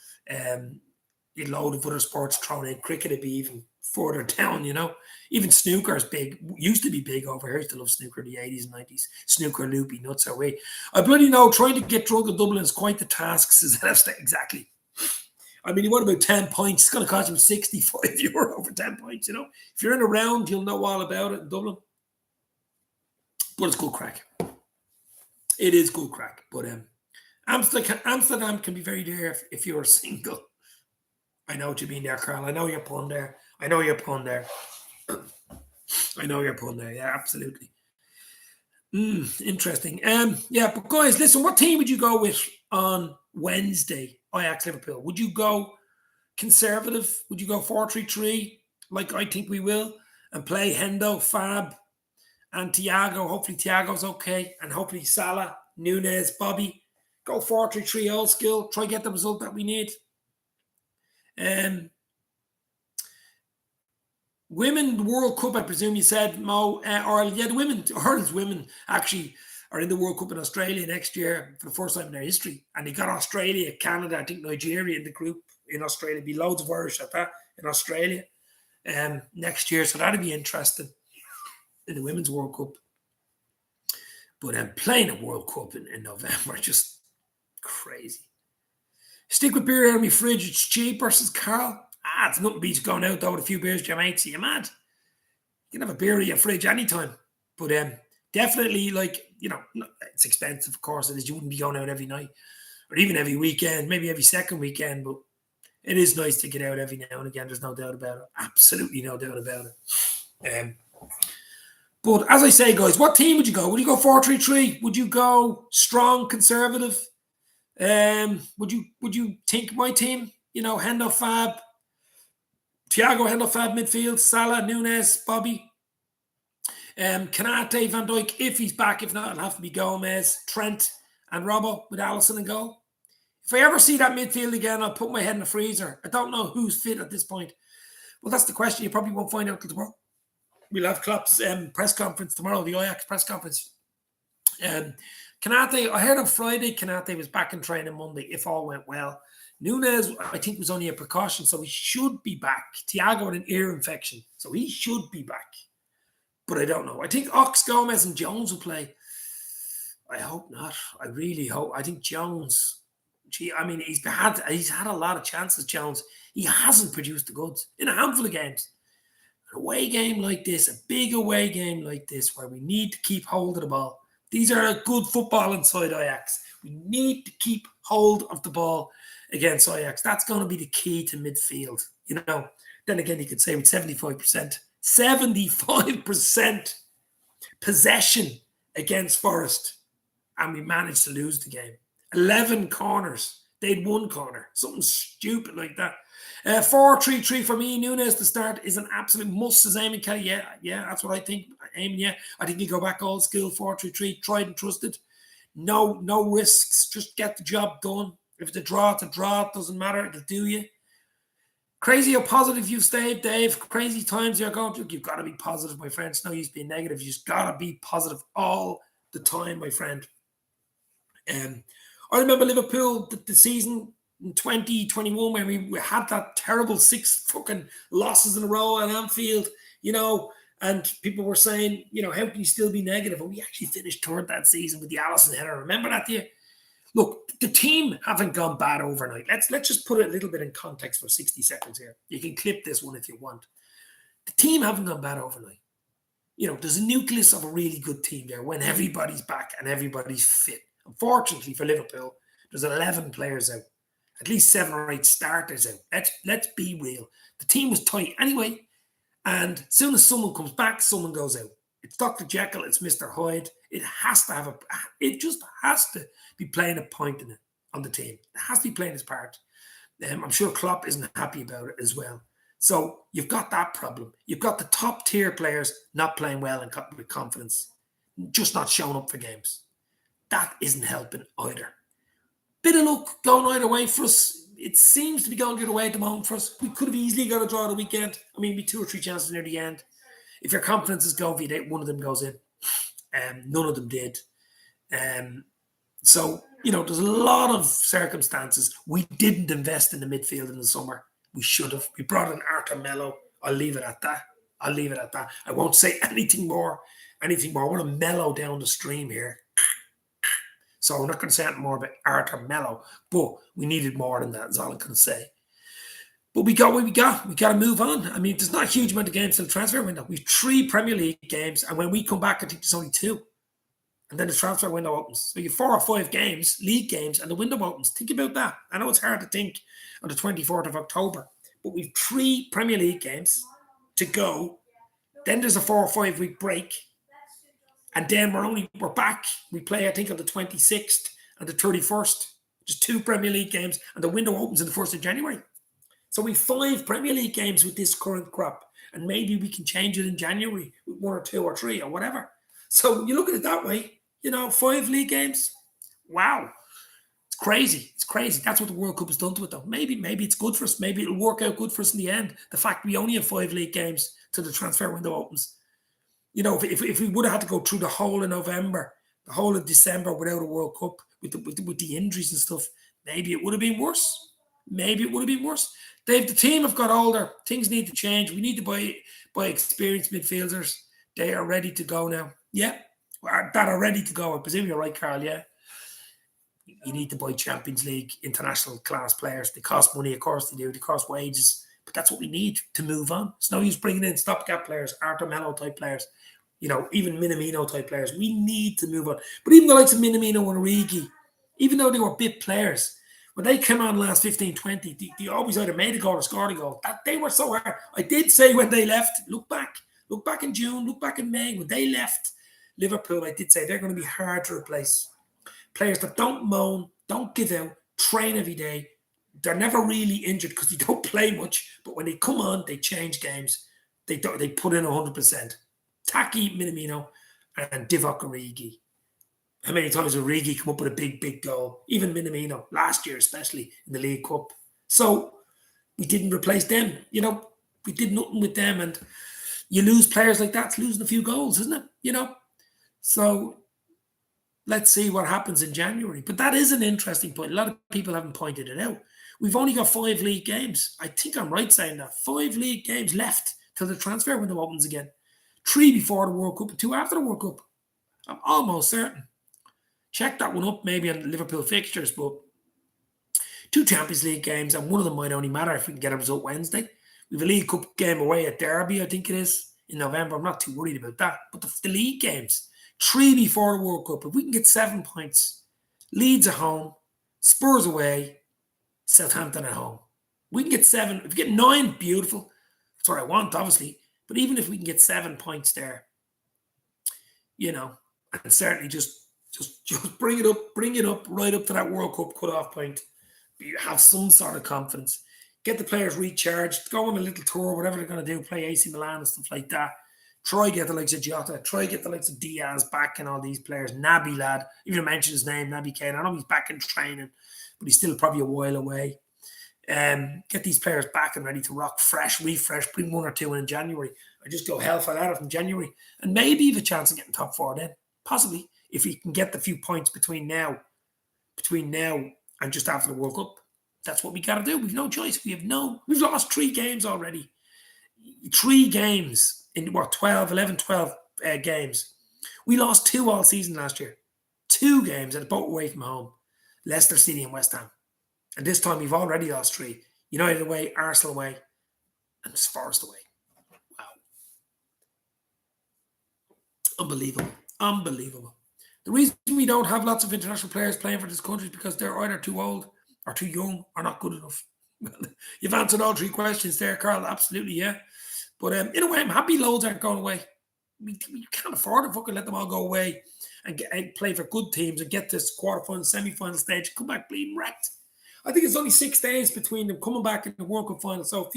You load of other sports thrown in. Cricket would be even further down, you know. Even snooker is big. Used to be big over here. I used to love snooker in the 80s and 90s. Snooker, loopy, nuts away. I bloody know trying to get drunk in Dublin is quite the task, says Elster. Exactly. I mean, you want about 10 points. It's going to cost you 65 euro for 10 points, you know. If you're in a round, you'll know all about it in Dublin. But it's good crack. It is good crack. But Amsterdam can be very dear if you're single. I know what you mean there, Carl. I know your pun there. I know your pun there. Yeah, absolutely. Interesting. Yeah, but guys, listen, what team would you go with on Wednesday? Ajax Liverpool. Would you go conservative? Would you go 4-3-3 like I think we will and play Hendo, Fab, and Thiago? Hopefully Thiago's okay, and hopefully Salah, Nunez, Bobby. Go 4-3-3 old school. Try get the result that we need. Women World Cup, I presume you said, Mo, Ireland. Yeah, Ireland's women actually are in the World Cup in Australia next year for the first time in their history. And they got Australia, Canada, I think Nigeria in the group in Australia. Be loads of Irish at that in Australia next year. So that'd be interesting in the Women's World Cup. But playing a World Cup in November, just crazy. Stick with beer out of my fridge, it's cheaper, says Carl. It's nothing beats going out though with a few beers with your mates. Are you mad? You can have a beer in your fridge anytime. But definitely, like, you know, it's expensive, of course it is. You wouldn't be going out every night or even every weekend, maybe every second weekend, but it is nice to get out every now and again. There's no doubt about it. Absolutely no doubt about it. But as I say, guys, what team would you go? Would you go 4-3-3? Would you go strong, conservative? Would you think my team? You know, Hendo, Fab, Thiago, Hendo, Fab, midfield, Salah, Nunez, Bobby, Kanate, Van Dijk, if he's back. If not, it'll have to be Gomez, Trent, and Robbo with Alisson in goal. If I ever see that midfield again, I'll put my head in the freezer. I don't know who's fit at this point. Well, that's the question. You probably won't find out till tomorrow. We'll have Klopp's press conference tomorrow, the Ajax press conference. Kanate, I heard on Friday Kanate was back in training Monday if all went well. Nunez, I think, was only a precaution, so he should be back. Thiago had an ear infection, so he should be back. But I don't know. I think Ox, Gomez, and Jones will play. I hope not. I really hope. I think Jones, I mean, he's had a lot of chances, Jones. He hasn't produced the goods in a handful of games. An away game like this, a big away game like this, where we need to keep hold of the ball. These are a good football inside Ajax. We need to keep hold of the ball against Ajax. That's going to be the key to midfield. You know, then again, you could say with 75% possession against Forest, and we managed to lose the game. 11 corners. They had one corner. Something stupid like that. 4-3-3 for me. Nunez to start is an absolute must, says Eamon Kelly. Yeah, that's what I think. Eamon, yeah. I think he'll go back old school, 4-3-3, tried and trusted. No risks. Just get the job done. If it's a draw, it's a draw. It doesn't matter. It'll do you. Crazy how positive you've stayed, Dave. Crazy times you're going through. You've got to be positive, my friend. It's no use being negative. You just got to be positive all the time, my friend. I remember Liverpool, the season in 2021 when we had that terrible 6 fucking losses in a row at Anfield, you know, and people were saying, you know, how can you still be negative? And we actually finished third that season with the Alisson header. Remember that, do you? Look, the team haven't gone bad overnight. Let's just put it a little bit in context for 60 seconds here. You can clip this one if you want. The team haven't gone bad overnight. You know, there's a nucleus of a really good team there when everybody's back and everybody's fit. Unfortunately for Liverpool, there's 11 players out. At least 7 or 8 starters out. Let's be real. The team was tight anyway. And as soon as someone comes back, someone goes out. It's Dr. Jekyll, it's Mr. Hyde. It just has to be playing a point in it on the team. It has to be playing its part. I'm sure Klopp isn't happy about it as well. So you've got that problem. You've got the top tier players not playing well and with confidence, just not showing up for games. That isn't helping either. Bit of luck going either way for us. It seems to be going the other way at the moment for us. We could have easily got a draw the weekend. I mean, we 2 or 3 chances near the end. If your confidence is going for you, one of them goes in. None of them did. So, there's a lot of circumstances. We didn't invest in the midfield in the summer. We should have. We brought in Arthur Mello. I'll leave it at that. I won't say anything more. I want to mellow down the stream here. So we're not going to say anything more about Arthur Mello. But we needed more than that, is all I'm going to say. But we got what we got. We got to move on. I mean, there's not a huge amount of games in the transfer window. We've 3 Premier League games. And when we come back, I think there's only 2. And then the transfer window opens. So you have 4 or 5 games, league games, and the window opens. Think about that. I know it's hard to think on the 24th of October, but we've 3 Premier League games to go. Then there's a 4 or 5 week break. And then we're back. We play, I think, on the 26th and the 31st. Just 2 Premier League games, and the window opens on the 1st of January. So we've 5 Premier League games with this current crop. And maybe we can change it in January with 1 or 2 or 3 or whatever. So you look at it that way. 5 league games. Wow. It's crazy. That's what the World Cup has done to it, though. Maybe it's good for us. Maybe it'll work out good for us in the end. The fact we only have 5 league games till the transfer window opens. If we would have had to go through the whole of November, the whole of December without a World Cup, with the injuries and stuff, maybe it would have been worse. The team have got older. Things need to change. We need to buy experienced midfielders. They are ready to go now. Yeah. That are ready to go. I presume you're right, Carl, yeah? You need to buy Champions League international class players. They cost money, of course they do. They cost wages. But that's what we need to move on. It's no use bringing in stopgap players, Arthur Mello type players, even Minamino type players. We need to move on. But even the likes of Minamino and Origi, even though they were bit players, when they came on last 15, 20, they always either made a goal or scored a goal. They were so hard. I did say when they left, look back in June, look back in May, when they left Liverpool, I did say they're going to be hard to replace. Players that don't moan, don't give out, train every day. They're never really injured because they don't play much. But when they come on, they change games. They put in 100%. Taki, Minamino, and Divock Origi. How many times did Origi come up with a big, big goal? Even Minamino, last year especially, in the League Cup. So we didn't replace them. We did nothing with them. And you lose players like that, it's losing a few goals, isn't it? So let's see what happens in January. But that is an interesting point. A lot of people haven't pointed it out. We've only got 5 league games. I think I'm right saying that. 5 league games left till the transfer window opens again. 3 before the World Cup and 2 after the World Cup. I'm almost certain. Check that one up maybe on the Liverpool fixtures, but 2 Champions League games, and one of them might only matter if we can get a result Wednesday. We have a League Cup game away at Derby, I think it is, in November. I'm not too worried about that. But the league games, 3 before the World Cup. If we can get 7 points, Leeds at home, Spurs away, Southampton at home. We can get 7. If we get 9, beautiful. That's what I want, obviously. But even if we can get 7 points there, and certainly just bring it up right up to that World Cup cut-off point. Have some sort of confidence. Get the players recharged. Go on a little tour, whatever they're going to do, play AC Milan and stuff like that. Try get the likes of Jota. Try get the likes of Diaz back and all these players. Naby lad. Even mention his name, Naby Keita. I know he's back in training, but he's still probably a while away. Get these players back and ready to rock, refresh, bring 1 or 2 in January. I just go hellfire at it in January. And maybe you have a chance of getting top 4 then. Possibly. If we can get the few points between now and just after the World Cup. That's what we got to do. We've no choice. We've lost 3 games already. 3 games in 12 games. We lost 2 all season last year. 2 games and both away from home. Leicester City and West Ham. And this time we've already lost 3. United away, Arsenal away, and Forest away. Wow. Unbelievable. The reason we don't have lots of international players playing for this country is because they're either too old or too young or not good enough. You've answered all 3 questions there, Carl. Absolutely, yeah. But in a way, I'm happy loads aren't going away. We can't afford to fucking let them all go away and play for good teams and get this quarterfinal, semi-final stage, come back bleeding wrecked. I think it's only 6 days between them coming back in the World Cup final. So if a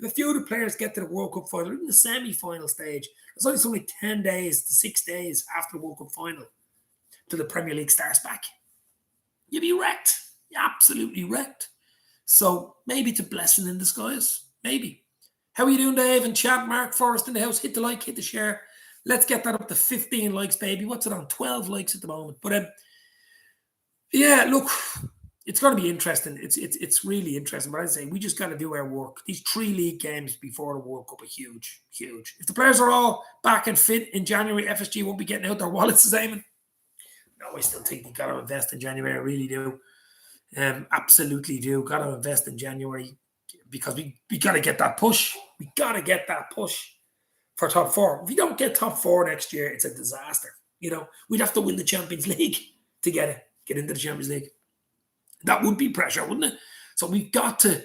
few of the players get to the World Cup final, even the semi-final stage, it's only something like 10 days to 6 days after the World Cup final till the Premier League starts back. You'd be wrecked. You're absolutely wrecked. So maybe it's a blessing in disguise. Maybe. How are you doing, Dave? And chat, Mark Forrest in the house. Hit the like, hit the share. Let's get that up to 15 likes, baby. What's it on? 12 likes at the moment. But yeah, look, it's going to be interesting. It's really interesting. But I say we just got to do our work. These 3 league games before the World Cup are huge, huge. If the players are all back and fit in January, FSG won't be getting out their wallets, as Eamon. No, I still think they got to invest in January. I really do. Absolutely do. Got to invest in January because we got to get that push. We got to get that push for top 4. If we don't get top 4 next year, it's a disaster. You know, we'd have to win the Champions League to get into the Champions League. That would be pressure, wouldn't it? So we've got to,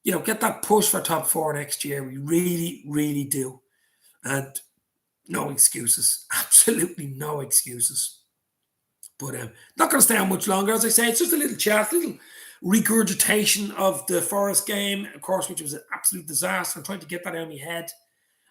get that push for top 4 next year. We really, really do. And no excuses. Absolutely no excuses. But not going to stay on much longer. As I say, it's just a little chat, little regurgitation of the Forest game, of course, which was an absolute disaster. I'm trying to get that out of my head.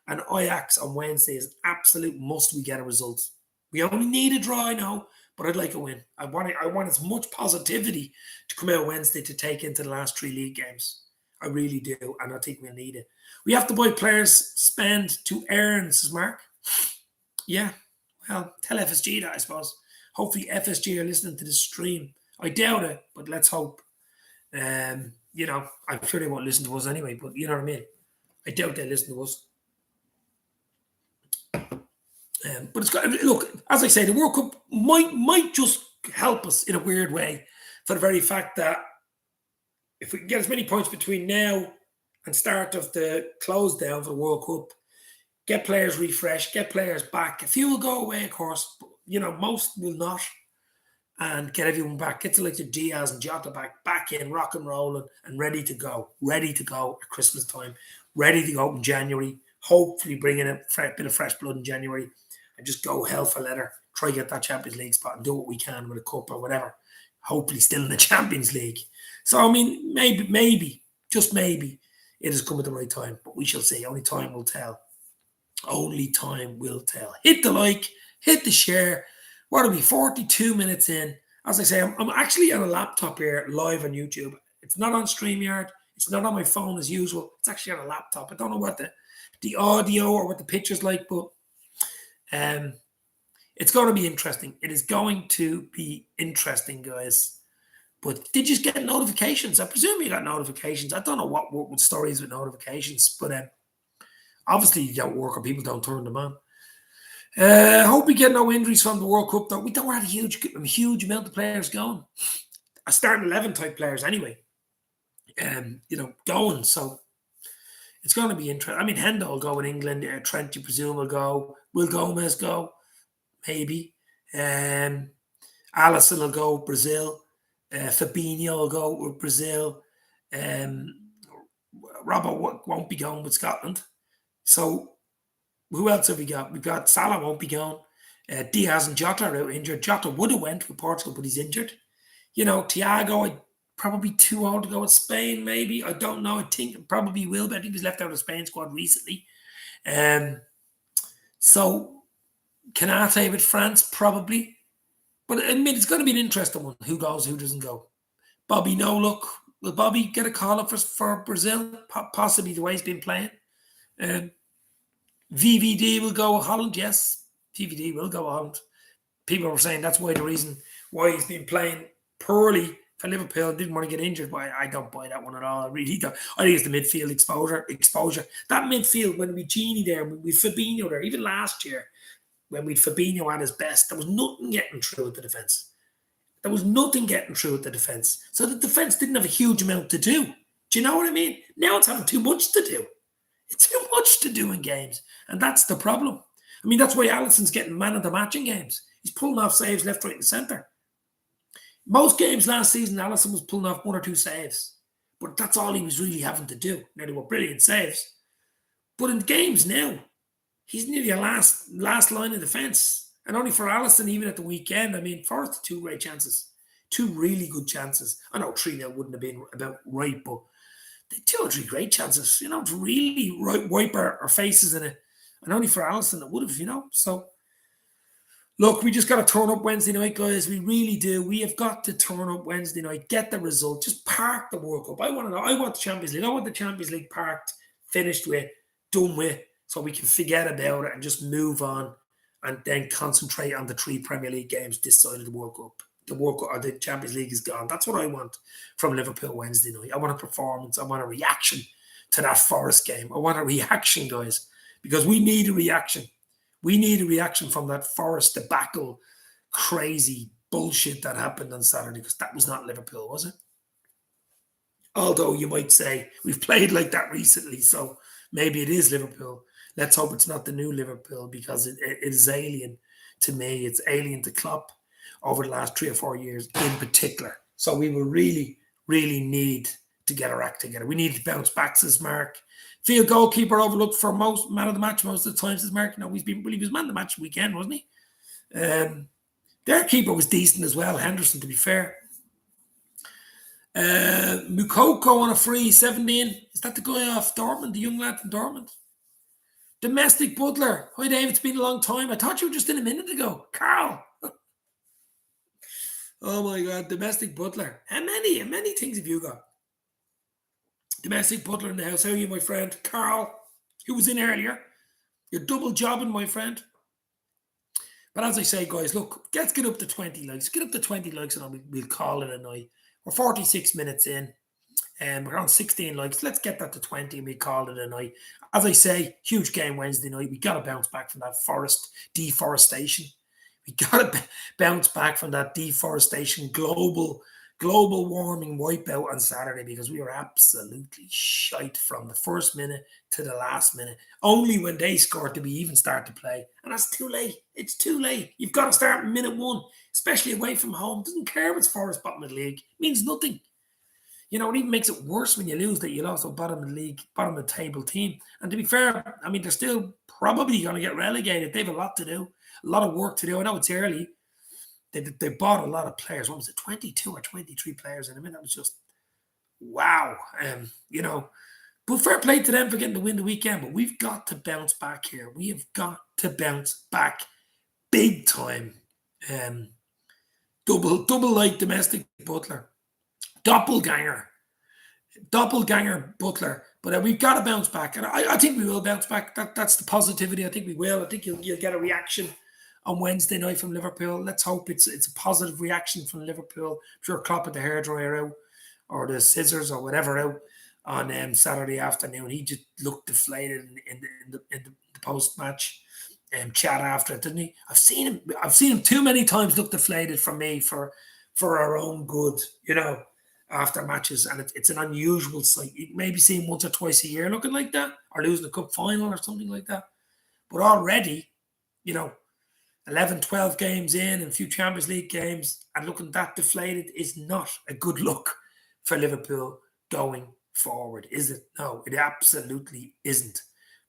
And Ajax on Wednesday is absolute must we get a result. We only need a draw, I know, but I'd like a win. I want as much positivity to come out Wednesday to take into the last 3 league games. I really do, and I think we'll need it. We have to buy players, spend to earn, says Mark. Yeah, well, tell FSG that, I suppose. Hopefully FSG are listening to this stream. I doubt it, but let's hope. I'm sure they won't listen to us anyway, but you know what I mean? I doubt they listen to us. But it's got, look, as I say, the World Cup might just help us in a weird way for the very fact that if we can get as many points between now and start of the close down for the World Cup, get players refreshed, get players back. A few will go away, of course, but, most will not. And get everyone back. Get to like the Diaz and Jota back in, rock and rolling, and ready to go. Ready to go at Christmas time. Ready to go in January. Hopefully bring in a bit of fresh blood in January. And just go hell for leather. Try to get that Champions League spot and do what we can with a cup or whatever. Hopefully still in the Champions League. So, I mean, maybe, just maybe, it has come at the right time. But we shall see. Only time will tell. Only time will tell. Hit the like. Hit the share. What are we, 42 minutes in? As I say, I'm actually on a laptop here live on YouTube. It's not on StreamYard. It's not on my phone as usual. It's actually on a laptop. I don't know what the audio or what the picture's like, but it's going to be interesting. It is going to be interesting, guys. But did you get notifications? I presume you got notifications. I don't know what stories with notifications, but obviously you don't work or people don't turn them on. Hope we get no injuries from the World Cup, though. We don't have a huge amount of players going. A starting 11 type players anyway. Going. So it's going to be interesting. I mean, Hendo will go in England. Trent, you presume, will go. Will Gomez go? Maybe. Alisson will go Brazil. Fabinho will go with Brazil. Robbo won't be going with Scotland. So who else have we got? We've got Salah won't be going. Diaz and Jota are out injured. Jota would have went with Portugal, but he's injured. Thiago, probably too old to go with Spain, maybe. I don't know. I think probably will, but I think he was left out of the Spain squad recently. So Kanate with France, probably. But I mean, it's going to be an interesting one. Who goes, who doesn't go? Bobby, no look. Will Bobby get a call up for Brazil? Possibly the way he's been playing. VVD will go with Holland, yes. VVD will go with Holland. People were saying that's the reason why he's been playing poorly for Liverpool and didn't want to get injured. But I don't buy that one at all. I really don't. I think it's the midfield exposure. That midfield, when we Gini there, when we Fabinho there, even last year, when we Fabinho at his best, there was nothing getting through at the defence. There was nothing getting through at the defence. So the defence didn't have a huge amount to do. Do you know what I mean? Now it's having too much to do. It's too much to do in games. And that's the problem. I mean, that's why Alisson's getting man of the match in games. He's pulling off saves left, right, and centre. Most games last season, Alisson was pulling off 1 or 2 saves. But that's all he was really having to do. Now, they were brilliant saves. But in games now, he's nearly a last line of defence. And only for Alisson, even at the weekend, I mean, Forrest had 2 great chances. Two really good chances. I know 3-0 wouldn't have been about right, but they had 2 or 3 great chances, to really wipe our faces in it. And only for Allison it would have. So, look, we just got to turn up Wednesday night, guys. We really do. We have got to turn up Wednesday night, get the result, just park the World Cup. I want to know. I want the Champions League. I want the Champions League parked, finished with, done with, so we can forget about it and just move on and then concentrate on the 3 Premier League games this side of the World Cup. The World Cup or the Champions League is gone. That's what I want from Liverpool Wednesday night. I want a performance. I want a reaction to that Forest game. I want a reaction, guys, because we need a reaction. We need a reaction from that Forest debacle, crazy bullshit that happened on Saturday, because that was not Liverpool, was it? Although you might say we've played like that recently, so maybe it is Liverpool. Let's hope it's not the new Liverpool, because it is alien to me. It's alien to Klopp over the last 3 or 4 years in particular. So we will really, really need to get our act together. We need to bounce back, says Mark. Field goalkeeper overlooked for most man of the match most of the time, says Mark. No, he was man of the match weekend, wasn't he? Their keeper was decent as well, Henderson, to be fair. Mukoko on a free, 17. Is that the guy off Dortmund, the young lad from Dortmund? Domestic Butler. Hi, Dave. It's been a long time. I thought you were just in a minute ago. Carl. Oh, my God. Domestic Butler. How many things have you got? Domestic Butler in the house. How are you, my friend? Carl, who was in earlier. You're double jobbing, my friend. But as I say, guys, look, let's get up to 20 likes. Get up to 20 likes and we'll call it a night. We're 46 minutes in and we're on 16 likes. Let's get that to 20 and we call it a night. As I say, huge game Wednesday night. We got to bounce back from that forest deforestation. We got to bounce back from that deforestation, global warming wipeout on Saturday, because we were absolutely shite from the first minute to the last minute. Only when they scored did we even start to play. And that's too late. It's too late. You've got to start minute 1, especially away from home. Doesn't care if it's Forest bottom of the league. It means nothing. It even makes it worse when you lose that you lost a bottom of the league, bottom of the table team. And to be fair, I mean, they're still probably going to get relegated. They have a lot to do, a lot of work to do. I know it's early. They bought a lot of players. What was it, 22 or 23 players? And I mean, that was just, wow. But fair play to them for getting the win the weekend. But we've got to bounce back here. We have got to bounce back big time. Double like domestic Butler. Doppelganger Butler. But we've got to bounce back. And I think we will bounce back. That's the positivity. I think we will. I think you'll get a reaction on Wednesday night from Liverpool. Let's hope it's a positive reaction from Liverpool. I'm sure Klopp at the hairdryer out or the scissors or whatever out on Saturday afternoon. He just looked deflated in the post-match chat after it, didn't he? I've seen him too many times look deflated from me for our own good, after matches, and it's an unusual sight. You maybe see him once or twice a year looking like that, or losing a cup final or something like that. But already, 11, 12 games in and a few Champions League games and looking that deflated is not a good look for Liverpool going forward, is it? No, it absolutely isn't.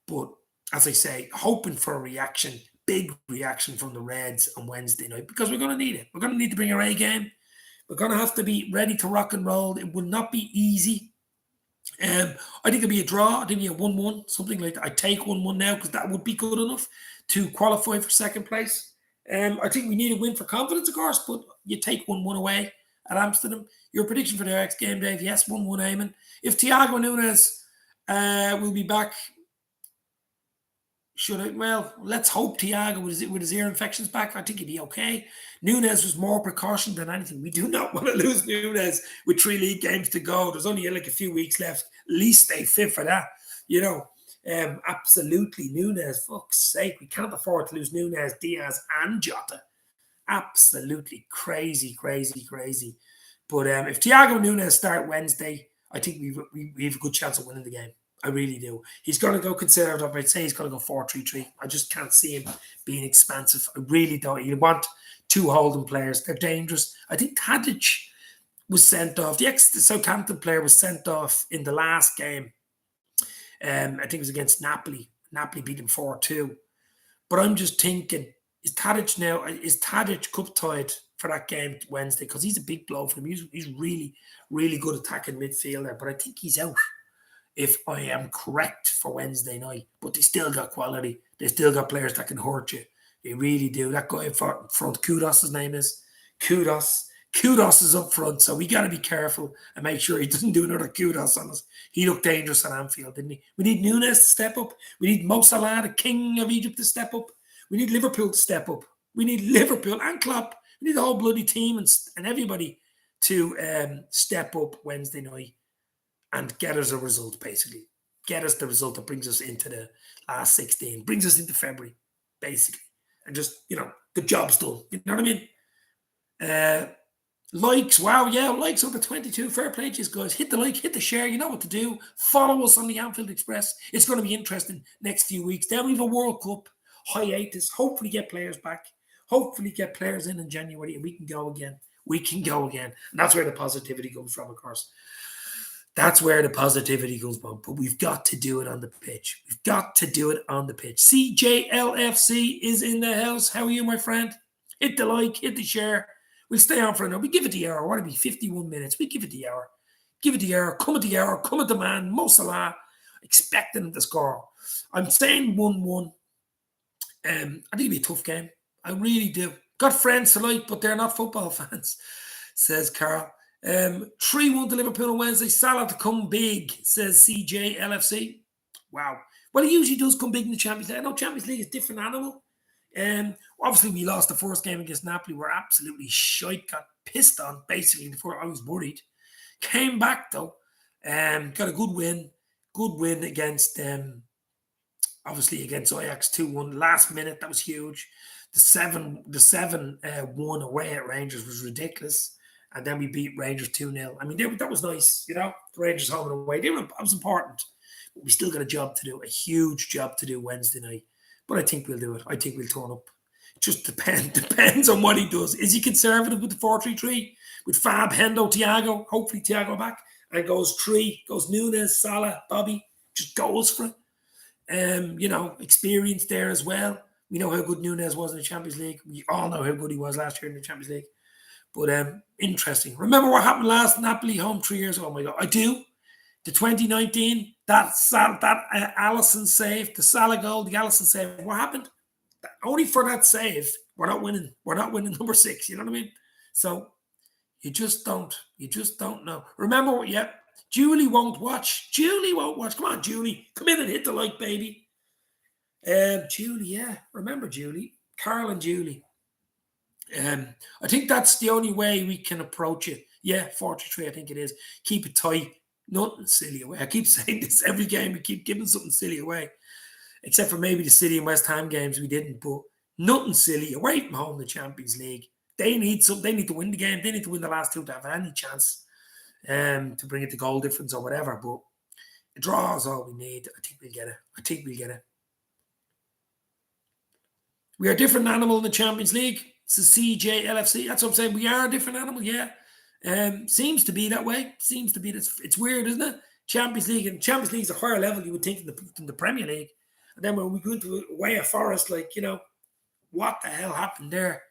But as I say, hoping for a reaction, big reaction from the Reds on Wednesday night, because we're going to need it. We're going to need to bring our A game. We're going to have to be ready to rock and roll. It will not be easy. I think it'll be a draw. I think it'll be a 1-1, something like that. I'd take 1-1 now, because that would be good enough to qualify for second place. I think we need a win for confidence, of course, but you take 1-1 away at Amsterdam. Your prediction for the Ajax game, Dave? Yes, 1-1 Eamon. If Thiago Nunes will be back, let's hope Thiago with his ear infections back. I think he'd be okay. Nunes was more precaution than anything. We do not want to lose Nunes with 3 league games to go. There's only like a few weeks left. At least stay fit for that, absolutely. Nunes, fuck's sake, we can't afford to lose Nunes, Diaz, and Jota. Absolutely crazy. But if Thiago Nunes start Wednesday, I think we have a good chance of winning the game. I really do. He's going to go conservative. I'd say he's going to go 4-3-3. I just can't see him being expansive. I really don't. You want 2 holding players. They're dangerous. I think Tadic was sent off. The Southampton player was sent off in the last game. I think it was against Napoli. Napoli beat him 4-2. But I'm just thinking, Is Tadic cup tied for that game Wednesday? Because he's a big blow for him. He's really, really good attacking midfielder, but I think he's out, if I am correct, for Wednesday night. But they still got quality. They still got players that can hurt you. They really do. That guy in front, Kudos, his name is. Kudos. Kudos is up front, so we got to be careful and make sure he doesn't do another Kudos on us. He looked dangerous at Anfield, didn't he? We need Nunes to step up. We need Mo Salah, the king of Egypt, to step up. We need Liverpool to step up. We need Liverpool and Klopp. We need the whole bloody team and everybody to step up Wednesday night and get us a result, basically. Get us the result that brings us into the last 16, brings us into February, basically. And just, the job's done. You know what I mean? Likes, wow, yeah, likes over 22. Fair play to you guys. Hit the like, hit the share. You know what to do. Follow us on the Anfield Express. It's going to be interesting next few weeks. Then we have a World Cup hiatus. Hopefully get players back. Hopefully get players in January, and we can go again. We can go again. And that's where the positivity comes from, of course. That's where the positivity goes from. But we've got to do it on the pitch. We've got to do it on the pitch. CJLFC is in the house. How are you, my friend? Hit the like, hit the share. We'll stay on for another. We give it the hour. What would it be? 51 minutes. We give it the hour. Give it the hour. Come at the hour. Come at the man. Mo Salah. Expecting the score. I'm saying 1-1. I think it'll be a tough game. I really do. Got friends to like, but they're not football fans, says Carl. 3-1 to Liverpool on Wednesday. Salah to come big, says CJLFC. Wow. Well, he usually does come big in the Champions League. I know Champions League is a different animal. Obviously, we lost the first game against Napoli. We're absolutely shite. Got pissed on, basically, before I was worried. Came back, though. Got a good win. Good win against, obviously, against Ajax 2-1. Last minute, that was huge. The 7-1 away at Rangers was ridiculous. And then we beat Rangers 2-0. I mean, that was nice, The Rangers home and away. That was important. But we still got a job to do, a huge job to do Wednesday night. But I think we'll do it. I think we'll turn up. It just depends on what he does. Is he conservative with the 4-3-3? With Fab, Hendo, Thiago? Hopefully Thiago back. And goes Nunes, Salah, Bobby. Just goes for it. Experience there as well. We know how good Nunes was in the Champions League. We all know how good he was last year in the Champions League. But interesting. Remember what happened last Napoli home 3 years ago? Oh my God, I do. The 2019, that Alisson save, the Salah goal, the Alisson save. What happened? Only for that save, we're not winning. We're not winning number 6. You know what I mean? So you just don't know. Remember what? Yeah, Julie won't watch. Come on, Julie, come in and hit the like, baby. Julie, yeah, remember Julie, Carl and Julie. I think that's the only way we can approach it. Yeah, 4-3, I think it is. Keep it tight. Nothing silly away. I keep saying this every game. We keep giving something silly away. Except for maybe the City and West Ham games we didn't. But nothing silly. Away from home, the Champions League. They need to win the game. They need to win the last two to have any chance to bring it to goal difference or whatever. But a draw is all we need. I think we'll get it. We are a different animal in the Champions League. It's the CJLFC. That's what I'm saying. We are a different animal, yeah. Seems to be that way. Seems to be. It's weird, isn't it? Champions League is a higher level, you would think, than the Premier League. And then when we go into way of Forest, what the hell happened there?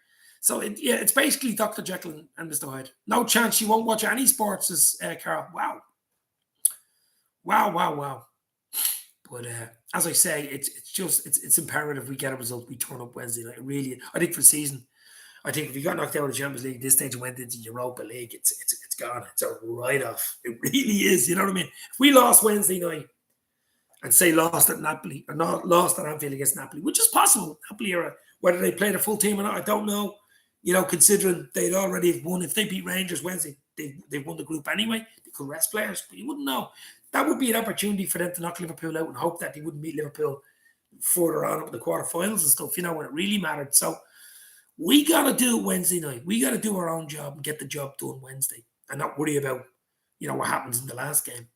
So, it's basically Dr. Jekyll and Mr. Hyde. No chance you won't watch any sports, says Carol. Wow. But as I say, it's imperative we get a result. We turn up Wednesday night. Really, I think for the season, I think if we got knocked out of the Champions League this stage and went into Europa League, it's gone. It's a write-off. It really is. You know what I mean? If we lost Wednesday night and say lost at Napoli or not lost at Anfield against Napoli, which is possible. Napoli are whether they play the full team or not, I don't know. Considering they'd already have won. If they beat Rangers Wednesday, they've won the group anyway. They could rest players, but you wouldn't know. That would be an opportunity for them to knock Liverpool out and hope that they wouldn't meet Liverpool further on up in the quarterfinals and stuff, when it really mattered. So we got to do it Wednesday night. We got to do our own job and get the job done Wednesday and not worry about, what happens in the last game.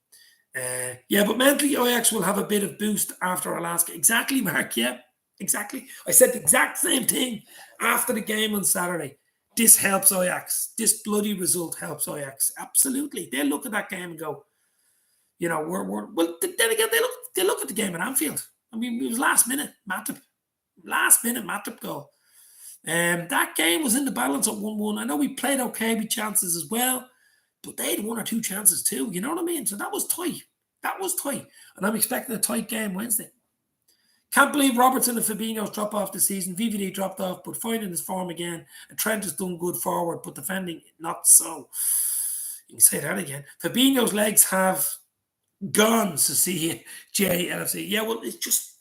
But mentally, Ajax will have a bit of boost after our last game. Exactly, Mark. Yeah, exactly. I said the exact same thing after the game on Saturday. This helps Ajax. This bloody result helps Ajax. Absolutely. They'll look at that game and go, then again, they look at the game at Anfield. I mean, it was last minute Matip goal. That game was in the balance at 1-1. I know we played okay with chances as well, but they had one or two chances too. You know what I mean? So that was tight. That was tight. And I'm expecting a tight game Wednesday. Can't believe Robertson and Fabinho's drop off the season. VVD dropped off, but finding his form again. And Trent has done good forward, but defending not so. You can say that again. Fabinho's legs have gone, to see JLFC. Yeah, well, it's just,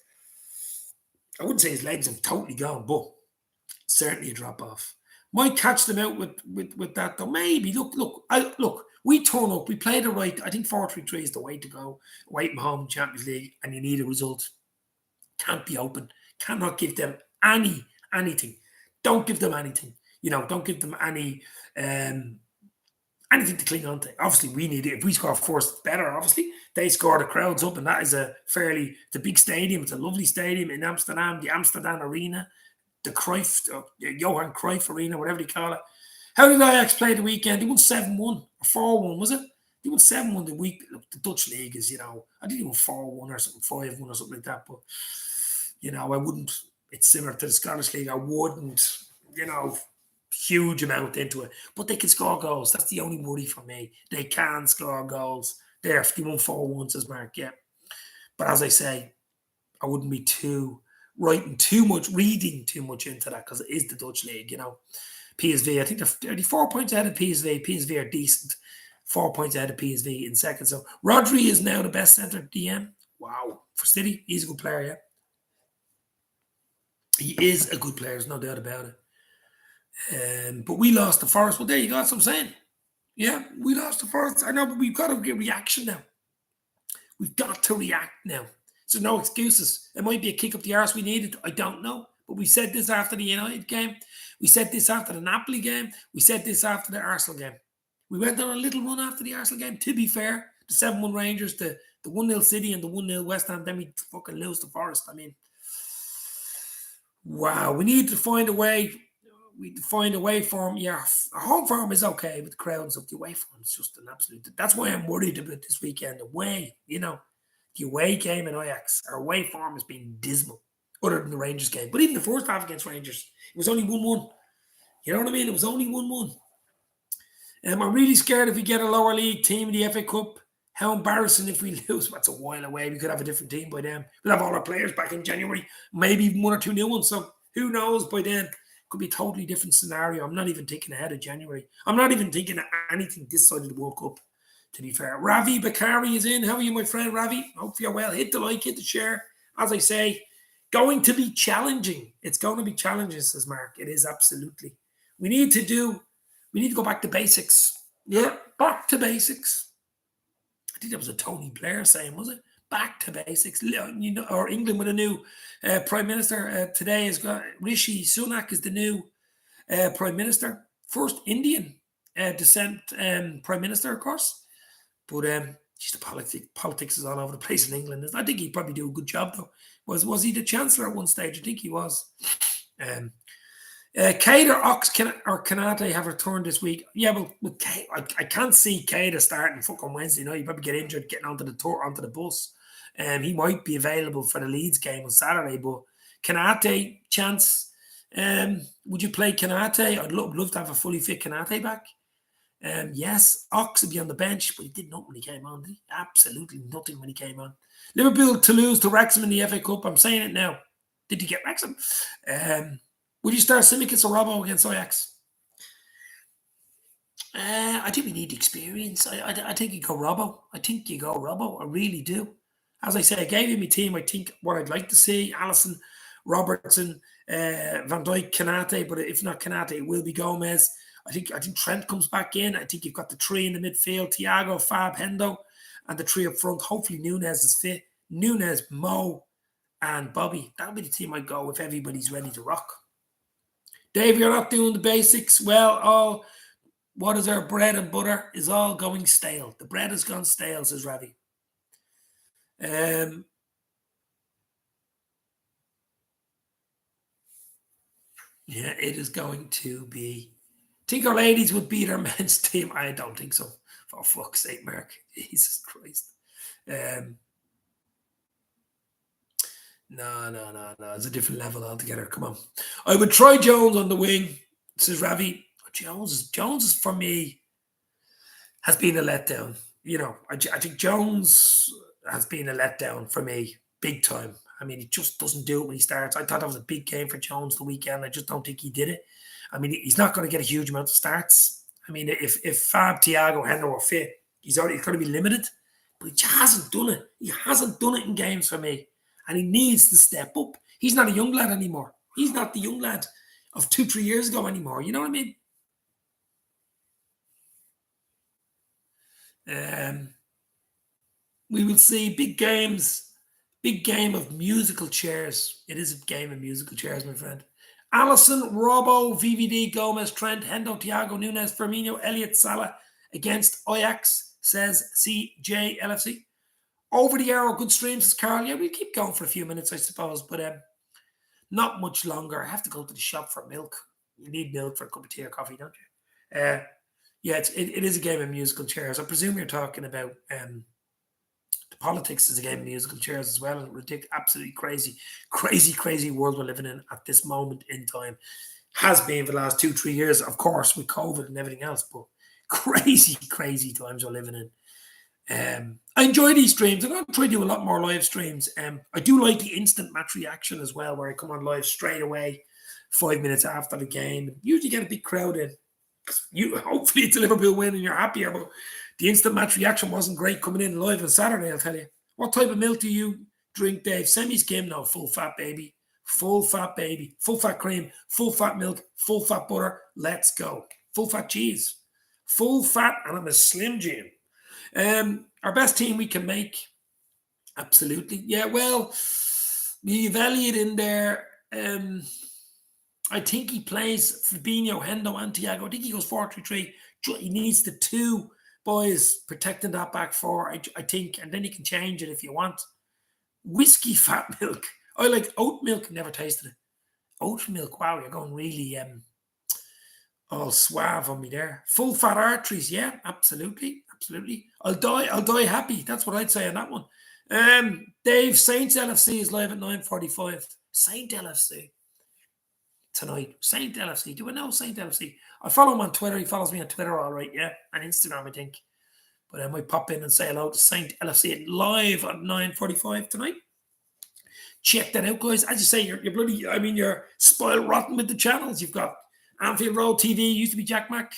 I wouldn't say his legs have totally gone, but certainly a drop off. Might catch them out with that though. Maybe. Look. We turn up. We play the right. I think 4-3-3 is the way to go. Away from home, Champions League, and you need a result. Can't be open. Cannot give them anything. Don't give them anything. Don't give them anything to cling on to. Obviously, we need it. If we score first, it's better. Obviously, they score, the crowd's up, and that is the big stadium. It's a lovely stadium in Amsterdam, the Amsterdam Arena, the Cruyff, Johan Cruyff Arena, whatever they call it. How did Ajax play the weekend? They won 7-1 or 4-1, was it? They won 7-1 the week. Look, the Dutch league is, I think they won 4-1 or something, 5-1 or something like that. But, I wouldn't, it's similar to the Scottish league. I wouldn't, huge amount into it. But they can score goals. That's the only worry for me. They can score goals. They won 4-1, says Mark, yeah. But as I say, I wouldn't be reading too much into that, because it is the Dutch league, PSV, I think they're 4 points ahead of PSV. PSV are decent. 4 points ahead of PSV in second. So Rodri is now the best centre DM. Wow. For City, he's a good player, yeah. He is a good player, there's no doubt about it. But we lost the Forest. Well, there you go, that's what I'm saying. Yeah, we lost the Forest. I know, but we've got to get reaction now. We've got to react now. So no excuses. It might be a kick up the arse we needed. I don't know. But we said this after the United game. We said this after the Napoli game. We said this after the Arsenal game. We went on a little run after the Arsenal game. To be fair, the 7-1 Rangers, the 1-0 City and the 1-0 West Ham, then we fucking lose the Forest. I mean, wow. We need to find a way. We find a way for him. Yeah, our home form is okay with the crowds up. The away form is just an absolute. That's why I'm worried about this weekend. Away, the away game in Ajax. Our away form has been dismal, other than the Rangers game. But even the first half against Rangers, it was only 1-1. You know what I mean? It was only 1-1. I'm really scared if we get a lower league team in the FA Cup. How embarrassing if we lose. That's a while away. We could have a different team by then. We'll have all our players back in January. Maybe even 1 or 2 new ones. So who knows by then? Could be a totally different scenario. I'm not even thinking ahead of January. I'm not even thinking of anything this side of the World Cup, to be fair. Ravi Bakari is in. How are you, my friend, Ravi? Hope you're well. Hit the like, hit the share. As I say, going to be challenging. It's going to be challenging, says Mark. It is absolutely. We need to go back to basics. Yeah, back to basics. I think that was a Tony Blair saying, was it? Back to basics. Or England with a new Prime Minister today has got Rishi Sunak is the new Prime Minister. First Indian descent Prime Minister, of course. But just the politics is all over the place in England. I think he'd probably do a good job, though. Was he the Chancellor at one stage? I think he was. Cade or Ox or Kanate have returned this week. Yeah, well, with Cade, I can't see Cade starting fucking Wednesday night. You probably get injured getting onto the bus. He might be available for the Leeds game on Saturday, but Kanate, chance. Would you play Kanate? I'd love to have a fully fit Kanate back. Yes, Ox would be on the bench, but he did nothing when he came on. Did he? Absolutely nothing when he came on. Liverpool to lose to Wrexham in the FA Cup. I'm saying it now. Did you get Wrexham? Would you start Simicus or Robbo against Ajax? I think we need experience. I think you go Robbo. I really do. As I said, I gave you my team. I think what I'd like to see: Alisson, Robertson, Van Dijk, Kanate. But if not Kanate, it will be Gomez. I think Trent comes back in. I think you've got the 3 in the midfield: Thiago, Fab, Hendo, and the 3 up front. Hopefully Nunes is fit. Nunes, Mo, and Bobby. That'll be the team I go if everybody's ready to rock. Dave, you're not doing the basics. Well, what is our bread and butter is all going stale. The bread has gone stale, says Ravi. Yeah, it is going to be. Think our ladies would beat our men's team? I don't think so. For fuck's sake, Mark. Jesus Christ. No. It's a different level altogether. Come on. I would try Jones on the wing, says Ravi. Jones is for me has been a letdown. I think Jones has been a letdown for me, big time. I mean, he just doesn't do it when he starts. I thought that was a big game for Jones the weekend. I just don't think he did it. I mean, he's not going to get a huge amount of starts. I mean, if Fab, Thiago, Hendo are fit, he's going to be limited. But he just hasn't done it. He hasn't done it in games for me. And he needs to step up. He's not a young lad anymore. He's not the young lad of 2-3 years ago anymore. You know what I mean? We will see big games, big game of musical chairs. It is a game of musical chairs, my friend. Allison, Robbo, VVD, Gomez, Trent, Hendo, Thiago, Nunes, Firmino, Elliott, Salah against Ajax, says CJ LFC. Over the arrow, good streams, says Carl. Yeah, we'll keep going for a few minutes, I suppose, but not much longer. I have to go to the shop for milk. You need milk for a cup of tea or coffee, don't you? Yeah, it is a game of musical chairs. I presume you're talking about the politics is a game of musical chairs as well. And ridiculous, absolutely crazy world we're living in at this moment in time. Has been for the last 2-3 years, of course, with COVID and everything else, but crazy times we're living in. I enjoy these streams. I'm going to try to do a lot more live streams. I do like the instant match reaction as well, where I come on live straight away, 5 minutes after the game. Usually get a big crowd in. Hopefully it's a Liverpool win and you're happier, but the instant match reaction wasn't great coming in live on Saturday, I'll tell you. What type of milk do you drink, Dave? Semi-skim? No, full fat, baby. Full fat, baby. Full fat cream, full fat milk, full fat butter. Let's go. Full fat cheese. Full fat, and I'm a Slim Jim. Our best team we can make. Absolutely. Yeah, well, you've Elliott in there. I think he plays Fabinho, Hendo, and Thiago. I think he goes 4-3-3. He needs the two boys protecting that back four, I think, and then you can change it if you want. Whiskey fat milk. I like oat milk, never tasted it. Oat milk, wow, you're going really all suave on me there. Full fat arteries, yeah, absolutely. I'll die happy. That's what I'd say on that one. Dave, Saints LFC is live at 9:45. Saint LFC tonight. Saint LFC. Do I know Saint LFC? I follow him on Twitter. He follows me on Twitter, all right, yeah, and Instagram, I think. But I might pop in and say hello to Saint LFC live at 9:45 tonight. Check that out, guys. As you say, you're spoiled rotten with the channels. You've got Anfield Road TV, used to be Jack Mack.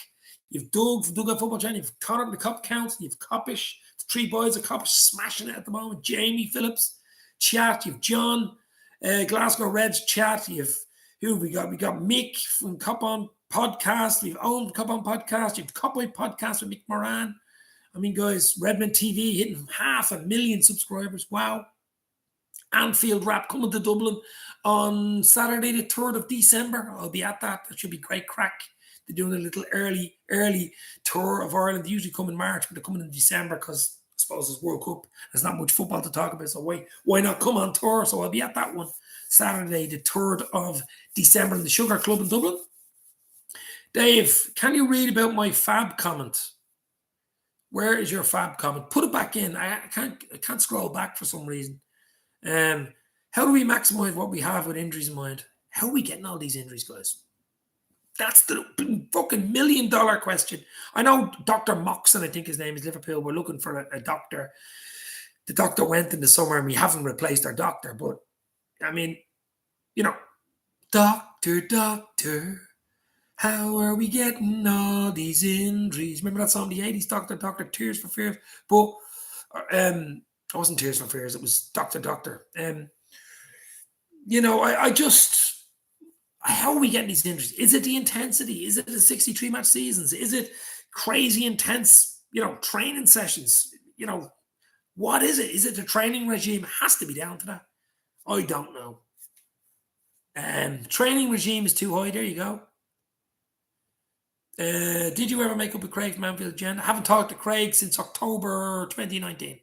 You've Doug from Doug Football Channel. You've Connor from the Cup Counts. You've Coppish. The three boys of Coppish smashing it at the moment. Jamie Phillips, chat. You've John, Glasgow Reds, chat. You've who we got? We got Mick from Cup On Podcast. We've owned Cup On Podcast. You've Cup Away Podcast with Mick Moran. I mean, guys, Redmond TV hitting 500,000 subscribers. Wow. Anfield Wrap coming to Dublin on Saturday, the 3rd of December. I'll be at that. That should be great crack. They're doing a little early tour of Ireland. They usually come in March, but they're coming in December because I suppose it's World Cup. There's not much football to talk about, so why not come on tour? So I'll be at that one Saturday, the 3rd of December in the Sugar Club in Dublin. Dave, can you read about my Fab comment? Where is your Fab comment? Put it back in. I can't scroll back for some reason. How do we maximize what we have with injuries in mind? How are we getting all these injuries, guys? That's the fucking $1 million question. I know Dr. Moxon, I think his name is, Liverpool. We're looking for a doctor. The doctor went in the summer and we haven't replaced our doctor. But, I mean, doctor, how are we getting all these injuries? Remember that song, the 80s, Doctor, Tears for Fears? But, it wasn't Tears for Fears. It was Doctor. I just... How are we getting these injuries? Is it the intensity? Is it the 63 match seasons? Is it crazy intense, training sessions? What is it? Is it the training regime? It has to be down to that. I don't know. Training regime is too high. There you go. Did you ever make up with Craig from Anfield, Jen? I haven't talked to Craig since October 2019.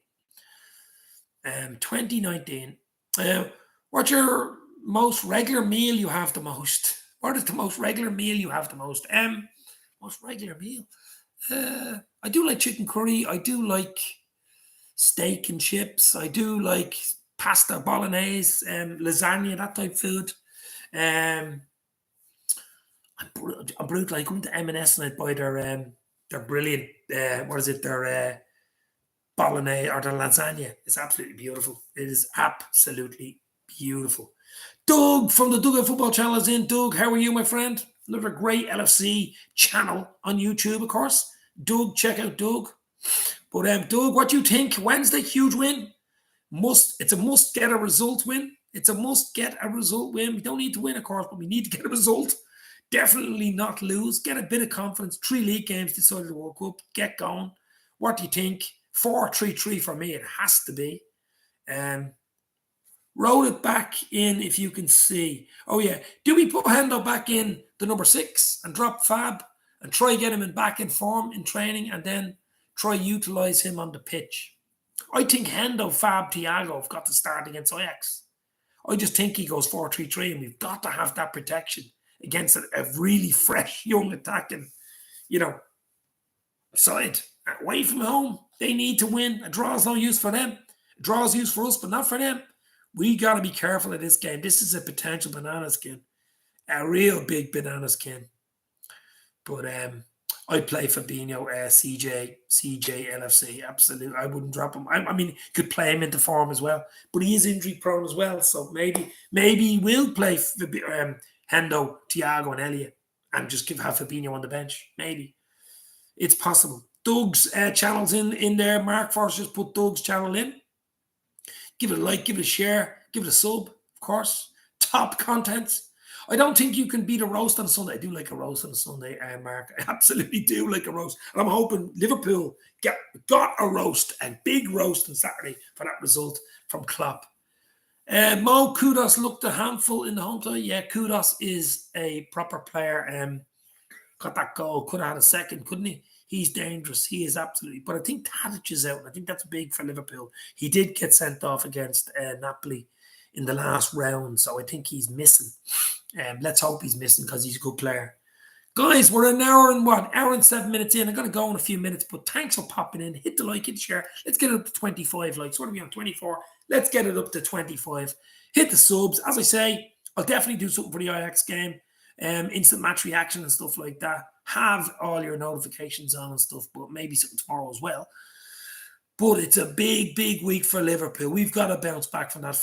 2019. What's your most regular meal you have the most? What is the most regular meal you have the most? Most regular meal? I do like chicken curry. I do like steak and chips. I do like pasta, bolognese, lasagna, that type of food. Um, I'm brutal. I come to M&S and I buy their brilliant, what is it, their bolognese or their lasagna. It's absolutely beautiful. It is absolutely beautiful. Doug from the Doug Football Channel is in. Doug, how are you, my friend? Another great LFC channel on YouTube, of course. Doug, check out Doug. But Doug, what do you think? Wednesday, huge win. It's a must get a result win. It's a must get a result win. We don't need to win, of course, but we need to get a result. Definitely not lose. Get a bit of confidence. 3 league games decided the World Cup. Get going. What do you think? 4-3-3 for me. It has to be. Roll it back in if you can see. Oh, yeah. Do we put Hendo back in the number 6 and drop Fab and try get him back in form in training and then try utilise him on the pitch? I think Hendo, Fab, Thiago have got to start against Ajax. I just think he goes 4-3-3 and we've got to have that protection against a really fresh, young attacking, side. Away from home, they need to win. A draw is no use for them. A draw is use for us, but not for them. We got to be careful of this game. This is a potential banana skin. A real big banana skin. But I play Fabinho, CJ, LFC. Absolutely. I wouldn't drop him. I mean, could play him into form as well. But he is injury prone as well. So maybe he will play Hendo, Thiago and Elliot and just have Fabinho on the bench. Maybe. It's possible. Doug's channel's in there. Mark Forrest just put Doug's channel in. Give it a like, give it a share, give it a sub, of course. Top contents. I don't think you can beat a roast on a Sunday. I do like a roast on a Sunday, Mark. I absolutely do like a roast. And I'm hoping Liverpool got a roast, a big roast on Saturday for that result from Klopp. Mo Kudos looked a handful in the home tie. Yeah, Kudos is a proper player. Got that goal. Could have had a second, couldn't he? He's dangerous. He is absolutely. But I think Tadic is out. And I think that's big for Liverpool. He did get sent off against Napoli in the last round. So I think he's missing. Let's hope he's missing because he's a good player. Guys, we're an hour and 7 minutes in. I'm going to go in a few minutes. But thanks for popping in. Hit the like, hit the share. Let's get it up to 25 likes. What are we on? 24. Let's get it up to 25. Hit the subs. As I say, I'll definitely do something for the Ajax game. Instant match reaction and stuff like that. Have all your notifications on and stuff, but maybe something tomorrow as well. But it's a big, big week for Liverpool. We've got to bounce back from that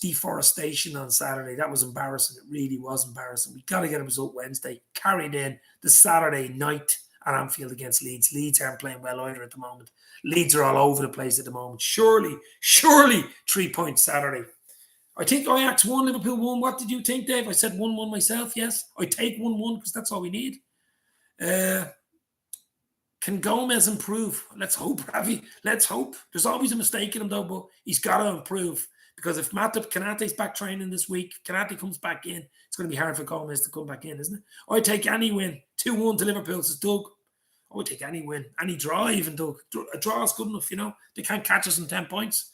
deforestation on Saturday. That was embarrassing. It really was embarrassing. We got to get a result Wednesday. Carried in the Saturday night at Anfield against Leeds. Leeds aren't playing well either at the moment. Leeds are all over the place at the moment. Surely 3 points Saturday. I think Ajax won, Liverpool won. What did you think, Dave? I said 1-1 myself, yes. I take 1-1 because that's all we need. Can Gomez improve? Let's hope, Ravi. Let's hope. There's always a mistake in him, though, but he's got to improve. Because if Kanate's back training this week, Kanate comes back in, it's going to be hard for Gomez to come back in, isn't it? I take any win. 2-1 to Liverpool, says Doug. I would take any win. Any draw even, Doug. A draw is good enough, They can't catch us in 10 points.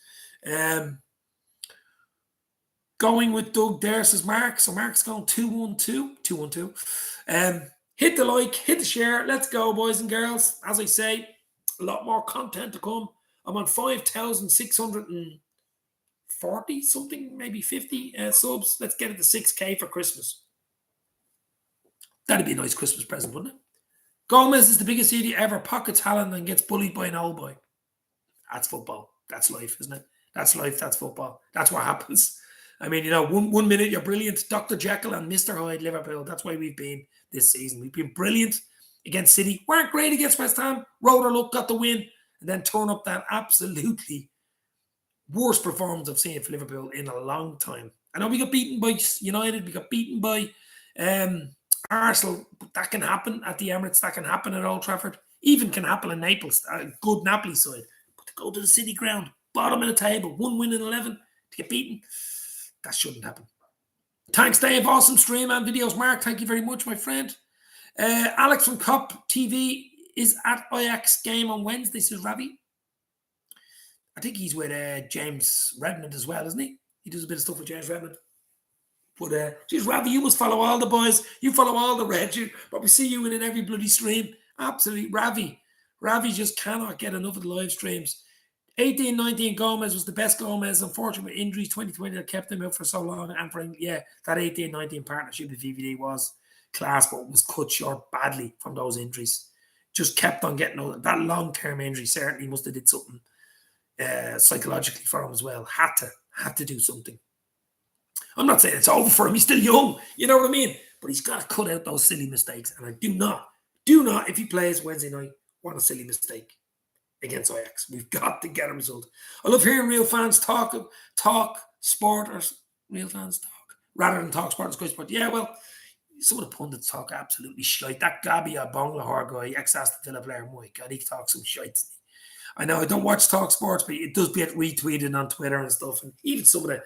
Going with Doug there, says Mark. So Mark's going 2-1-2. 2-1-2. Hit the like, hit the share. Let's go, boys and girls. As I say, a lot more content to come. I'm on 5,640 something, maybe 50 subs. Let's get it to 6K for Christmas. That'd be a nice Christmas present, wouldn't it? Gomez is the biggest idiot ever. Pockets Haaland and gets bullied by an old boy. That's football. That's life, isn't it? That's life. That's football. That's what happens. I mean, one minute you're brilliant. Dr. Jekyll and Mr. Hyde, Liverpool. That's why we've been this season. We've been brilliant against City. Weren't great against West Ham. Rode our luck, got the win. And then turn up that absolutely worst performance I've seen for Liverpool in a long time. I know we got beaten by United. We got beaten by Arsenal. But that can happen at the Emirates. That can happen at Old Trafford. Even can happen in Naples. A good Napoli side. But to go to the City ground, bottom of the table, 1 win in 11, to get beaten, that shouldn't happen. Thanks, Dave. Awesome stream and videos. Mark, thank you very much, my friend. Alex from Cop TV is at Ajax game on Wednesday, says Ravi. I think he's with James Redmond as well, isn't he? He does a bit of stuff with James Redmond. But, geez, Ravi, you must follow all the boys. You follow all the Reds. But we see you in every bloody stream. Absolutely. Ravi just cannot get enough of the live streams. 18-19 Gomez was the best Gomez. Unfortunately, injuries 2020 that kept him out for so long. And for him, yeah, that 18-19 partnership with VVD was class, but was cut short badly from those injuries. Just kept on getting over that long-term injury. Certainly must have did something psychologically for him as well. Had to do something. I'm not saying it's over for him. He's still young. You know what I mean? But he's got to cut out those silly mistakes. And I do not, if he plays Wednesday night, want a silly mistake against Ajax. We've got to get a result. I love hearing real fans talk sport, or real fans talk, rather than talk sport and Sky Sport. Yeah, well, some of the pundits talk absolutely shite. That Gabi Bonglahor guy, ex-Aston Villa player, my God, he talks some shite. I know I don't watch Talk Sports, but it does get retweeted on Twitter and stuff. And even some of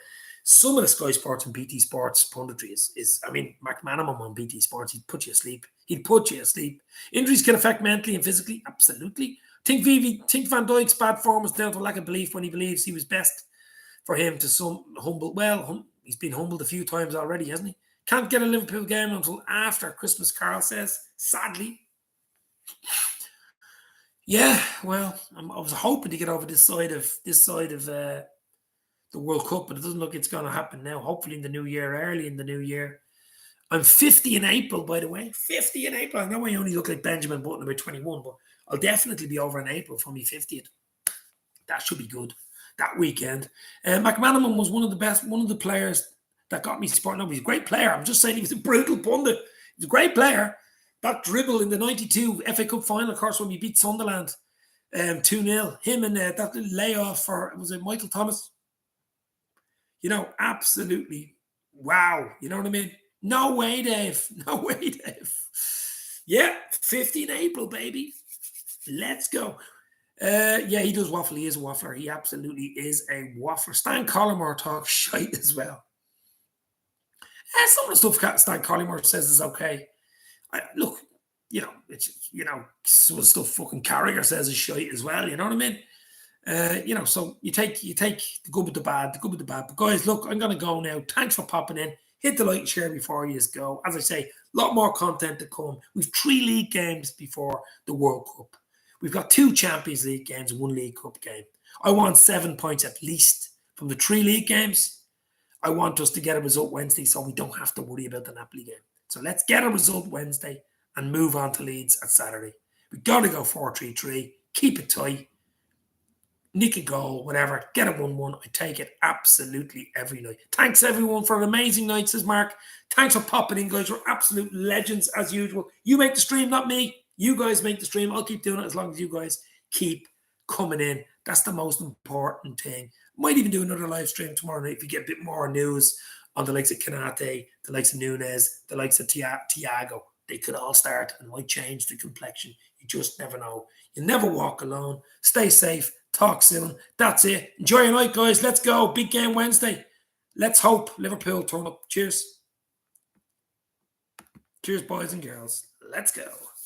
the Sky Sports and BT Sports punditry is I mean, McManaman on BT Sports, he'd put you asleep. Injuries can affect mentally and physically, absolutely. Think Van Dijk's bad form was down to lack of belief when he believes he was best for him to some humble. Well, he's been humbled a few times already, hasn't he? Can't get a Liverpool game until after Christmas, Carl says, sadly. Yeah, well, I was hoping to get over this side of the World Cup, but it doesn't look it's going to happen now. Hopefully in the new year, early in the new year. I'm 50 in April, by the way. 50 in April. I know I only look like Benjamin Button about 21, but I'll definitely be over in April for my 50th. That should be good. That weekend. McManaman was one of the players that got me supporting. No, he's a great player. I'm just saying he was a brutal pundit. He's a great player. That dribble in the 92 FA Cup final, of course, when we beat Sunderland 2-0. Him and that little layoff for, was it Michael Thomas? You know, absolutely wow. You know what I mean? No way, Dave. No way, Dave. Yeah, 15 April, baby. Let's go. Yeah, he does waffle. He is a waffler. He absolutely is a waffler. Stan Collymore talks shite as well. Some of the stuff Stan Collymore says is okay. Look, you know, it's, you know, some of the stuff fucking Carragher says is shite as well. You know what I mean? You know, so you take the good with the bad, But guys, look, I'm going to go now. Thanks for popping in. Hit the like and share before you go. As I say, a lot more content to come. We've 3 league games before the World Cup. We've got 2 Champions League games, 1 League Cup game. I want 7 points at least from the 3 league games. I want us to get a result Wednesday so we don't have to worry about the Napoli game. So let's get a result Wednesday and move on to Leeds at Saturday. We've got to go 4-3-3. Keep it tight. Nick a goal, whatever. Get a 1-1. I take it absolutely every night. Thanks, everyone, for an amazing night, says Mark. Thanks for popping in, guys. You're absolute legends, as usual. You make the stream, not me. You guys make the stream. I'll keep doing it as long as you guys keep coming in. That's the most important thing. Might even do another live stream tomorrow night if you get a bit more news on the likes of Kanate, the likes of Nunes, the likes of Thiago. They could all start and might change the complexion. You just never know. You never walk alone. Stay safe. Talk soon. That's it. Enjoy your night, guys. Let's go. Big game Wednesday. Let's hope Liverpool turn up. Cheers. Cheers, boys and girls. Let's go.